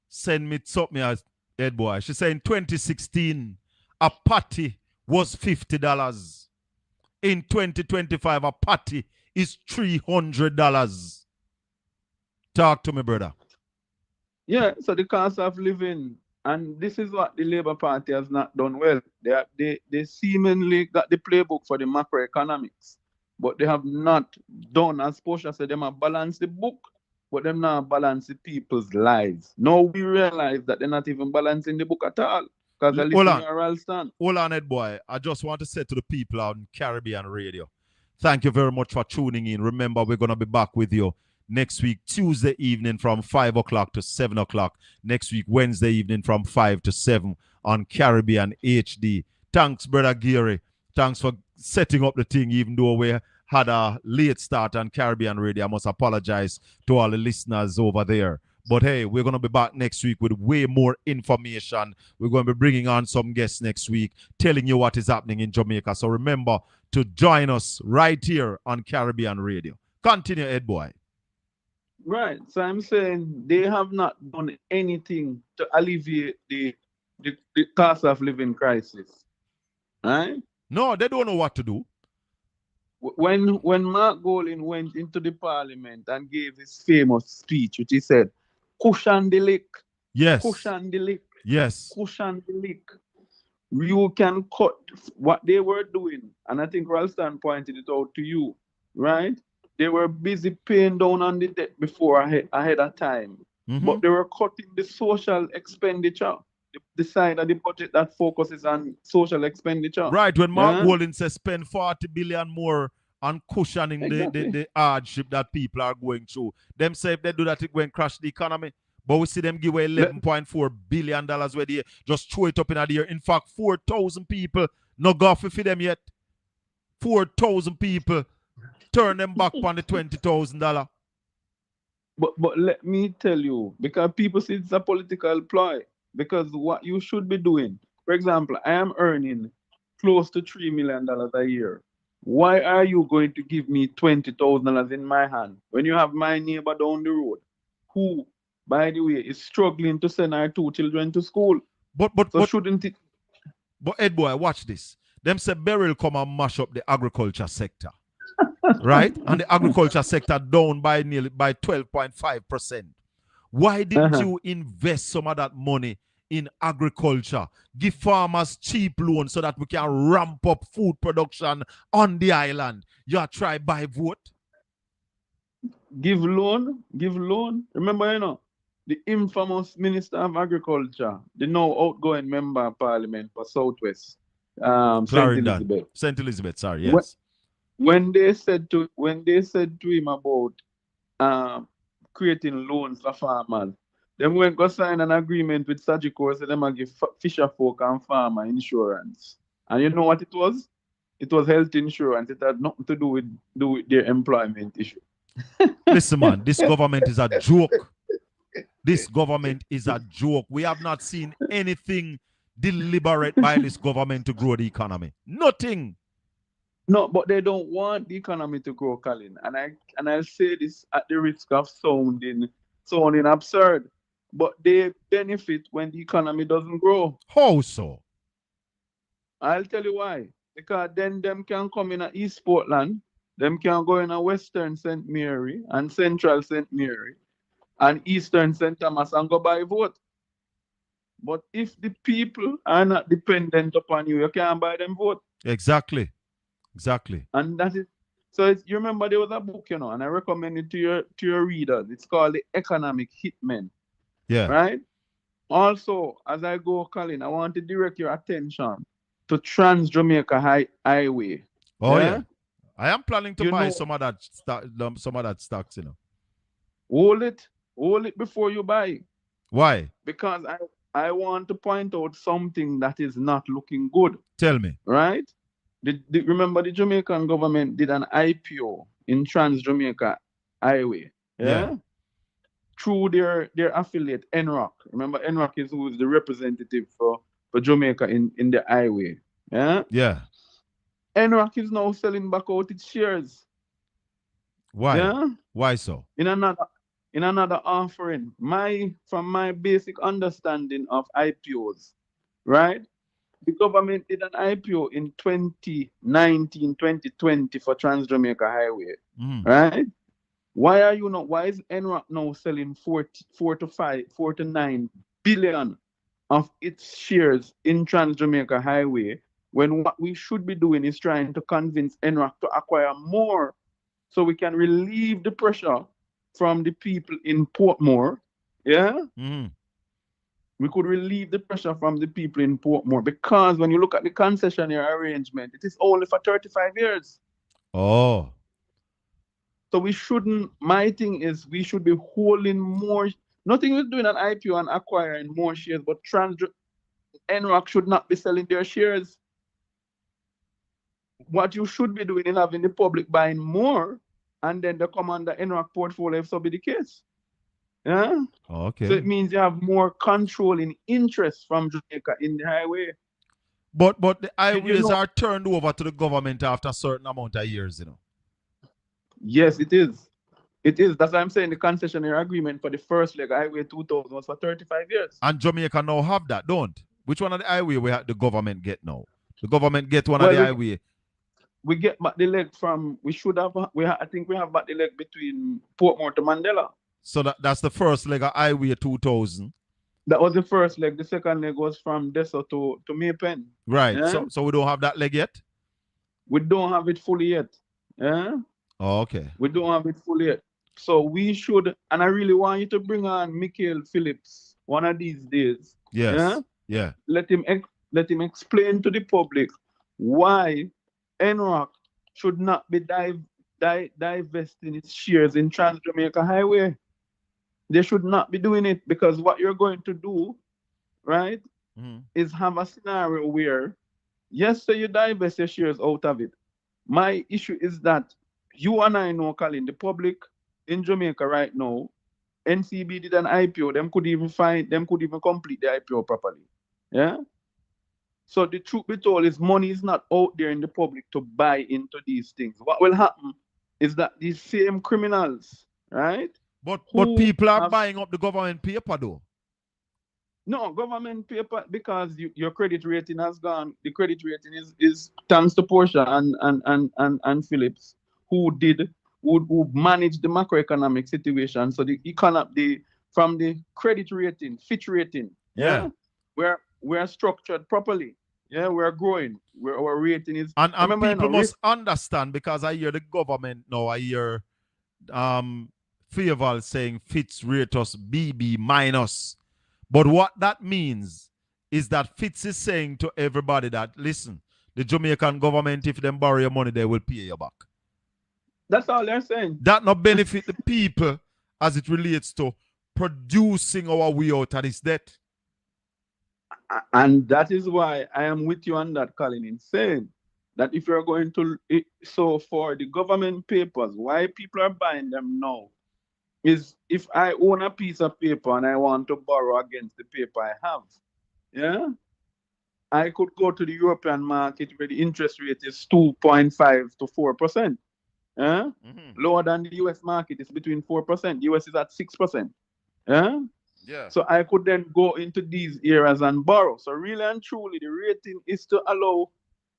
send me something as head boy. She said in 2016, a patty was $50. In 2025, a patty is $300. Talk to me, brother. Yeah, so the cost of living, and this is what the Labour Party has not done well. They seemingly got the playbook for the macroeconomics, but they have not done, as Portia said, them have balanced the book, but them not balance the people's lives. Now we realize that they're not even balancing the book at all, because they're Hold listening on. to Ralston. Hold on, Ed boy. I just want to say to the people on Caribbean Radio, thank you very much for tuning in. Remember, we're going to be back with you next week, Tuesday evening from 5 o'clock to 7 o'clock. Next week, Wednesday evening from 5 to 7 on Caribbean HD. Thanks, Brother Geary. Thanks for setting up the thing, even though we had a late start on Caribbean Radio. I must apologize to all the listeners over there. But hey, we're going to be back next week with way more information. We're going to be bringing on some guests next week, telling you what is happening in Jamaica. So remember to join us right here on Caribbean Radio. Continue, Ed Boy. Right. So I'm saying they have not done anything to alleviate the cost of living crisis. Right? No, they don't know what to do. When Mark Golin went into the parliament and gave his famous speech, which he said, cushion the lick. Yes. Cushion the lick. Yes. Cushion the lick. You can cut what they were doing. And I think Ralston pointed it out to you. Right? They were busy paying down on the debt before ahead of time. Mm-hmm. But they were cutting the social expenditure. The side of the budget that focuses on social expenditure. Right, when Mark Golin says spend 40 billion more on cushioning the hardship that people are going through. Them say if they do that, it will crash the economy. But we see them give away $11.4 billion where they just throw it up in the air. In fact, 4,000 people no go for them yet. 4,000 people turn them back on the $20,000. But let me tell you, because people see it's a political ploy. Because what you should be doing, for example, I am earning close to $3 million a year. Why are you going to give me $20,000 in my hand when you have my neighbor down the road who, by the way, is struggling to send our 2 children to school? But shouldn't it? But Ed boy, watch this. Them say Beryl come and mash up the agriculture sector. Right? And the agriculture sector down by 12.5%. Why didn't you invest some of that money in agriculture? Give farmers cheap loans so that we can ramp up food production on the island. You try buy vote? Give loan. Remember, the infamous Minister of Agriculture, the now outgoing member of Parliament for Southwest, St. Elizabeth. St. Elizabeth, sorry, yes. When they said to him about creating loans for farmers, them went go sign an agreement with Sagicor, so them give fisher folk and farmer insurance. And you know what it was? It was health insurance. It had nothing to do with their employment issue. Listen, man, this government is a joke. This government is a joke. We have not seen anything deliberate by this government to grow the economy. Nothing. No, but they don't want the economy to grow, Colin. And I'll say this at the risk of sounding absurd. But they benefit when the economy doesn't grow. How so? I'll tell you why. Because then them can come in at East Portland, them can go in a Western St. Mary and Central St. Mary and Eastern St. Thomas and go buy vote. But if the people are not dependent upon you, you can't buy them vote. Exactly. And that is so. You remember there was a book, and I recommend it to your readers. It's called The Economic Hitmen. Yeah. Right. Also, as I go, Colin, I want to direct your attention to Trans Jamaica Highway. Oh yeah. I am planning to You buy know, some of that stocks, hold it before you buy. Why? Because I want to point out something that is not looking good. Tell me. Right? Remember the Jamaican government did an IPO in Trans Jamaica Highway. Yeah. Through their affiliate NROC. Remember NROC is who is the representative for Jamaica in the highway. Yeah. Yeah. NROC is now selling back out its shares. Why? Yeah. Why so? In another offering. From my basic understanding of IPOs, right? The government did an IPO in 2019, 2020 for Trans Jamaica Highway, right? Why is NROC now selling 4 to 9 billion of its shares in Trans Jamaica Highway when what we should be doing is trying to convince NROC to acquire more so we can relieve the pressure from the people in Portmore? Yeah. We could relieve the pressure from the people in Portmore because when you look at the concessionaire arrangement, it is only for 35 years. Oh. So my thing is we should be holding more, nothing with doing an IPO and acquiring more shares, but NROC should not be selling their shares. What you should be doing is having the public buying more and then they come under NROC portfolio if so be the case. Yeah. Okay. So it means you have more controlling interest from Jamaica in the highway. But the highways are turned over to the government after a certain amount of years, Yes, it is. It is. That's why I'm saying the concessionaire agreement for the first leg, Highway 2000, was for 35 years. And Jamaica now have that, don't? Which one of the highway the government get now? The government get one of the highway. We get back the leg from, I think we have back the leg between Portmore to Mandela. So that's the first leg of Highway 2000. That was the first leg. The second leg was from Dessa to Maypen. Right. Yeah? So we don't have that leg yet? We don't have it fully yet. Yeah? Oh, okay. We don't have it fully yet. So we should, and I really want you to bring on Michael Phillips one of these days. Yes. Yeah. Let him explain to the public why NROC should not be divesting its shares in Trans Jamaica Highway. They should not be doing it because what you're going to do, right, is have a scenario where, yes, so you divest your shares out of it. My issue is that you and I know, Colin, the public in Jamaica right now, NCB did an IPO, them could even complete the IPO properly. Yeah? So the truth be told is money is not out there in the public to buy into these things. What will happen is that these same criminals, right? But people are buying up the government paper though. No, government paper, because your credit rating has gone. The credit rating is thanks to Portia and Phillips, who managed the macroeconomic situation. So from the credit rating, Fitch rating, we're structured properly. Yeah, we're growing. Our rating is. And people must understand, because I hear the government now. I hear Faval saying Fitch rate us BB minus. But what that means is that Fitz is saying to everybody that, listen, the Jamaican government, if them borrow your money, they will pay you back. That's all they're saying. That not benefit the people as it relates to producing our way out of this debt. And that is why I am with you on that, Colin, in saying that if you're going to, so for the government papers, why people are buying them now is if I own a piece of paper and I want to borrow against the paper I have, yeah, I could go to the European market where the interest rate is 2.5 to 4%. Yeah? Lower than the US market is between 4%. US is at 6%. Yeah? Yeah. So I could then go into these areas and borrow. So really and truly, the rating is to allow,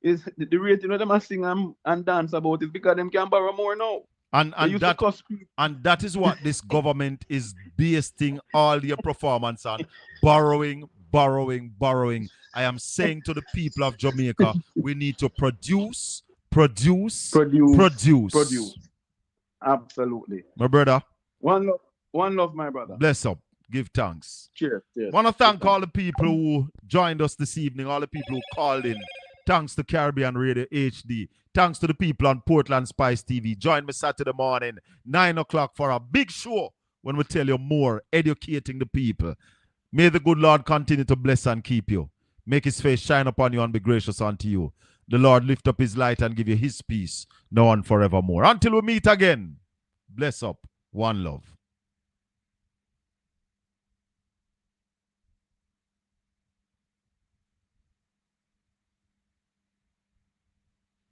is the rating that them are sing and dance about is because them can borrow more now. And that is what this government is basing all their performance on. Borrowing. I am saying to the people of Jamaica, we need to produce. Absolutely. My brother. One love, my brother. Bless up. Give thanks. Cheers. Want to thank all the people who joined us this evening, all the people who called in. Thanks to Caribbean Radio HD. Thanks to the people on Portland Spice TV. Join me Saturday morning, 9 o'clock for a big show when we tell you more, educating the people. May the good Lord continue to bless and keep you. Make his face shine upon you and be gracious unto you. The Lord lift up his light and give you his peace, now and forevermore. Until we meet again, bless up. One love.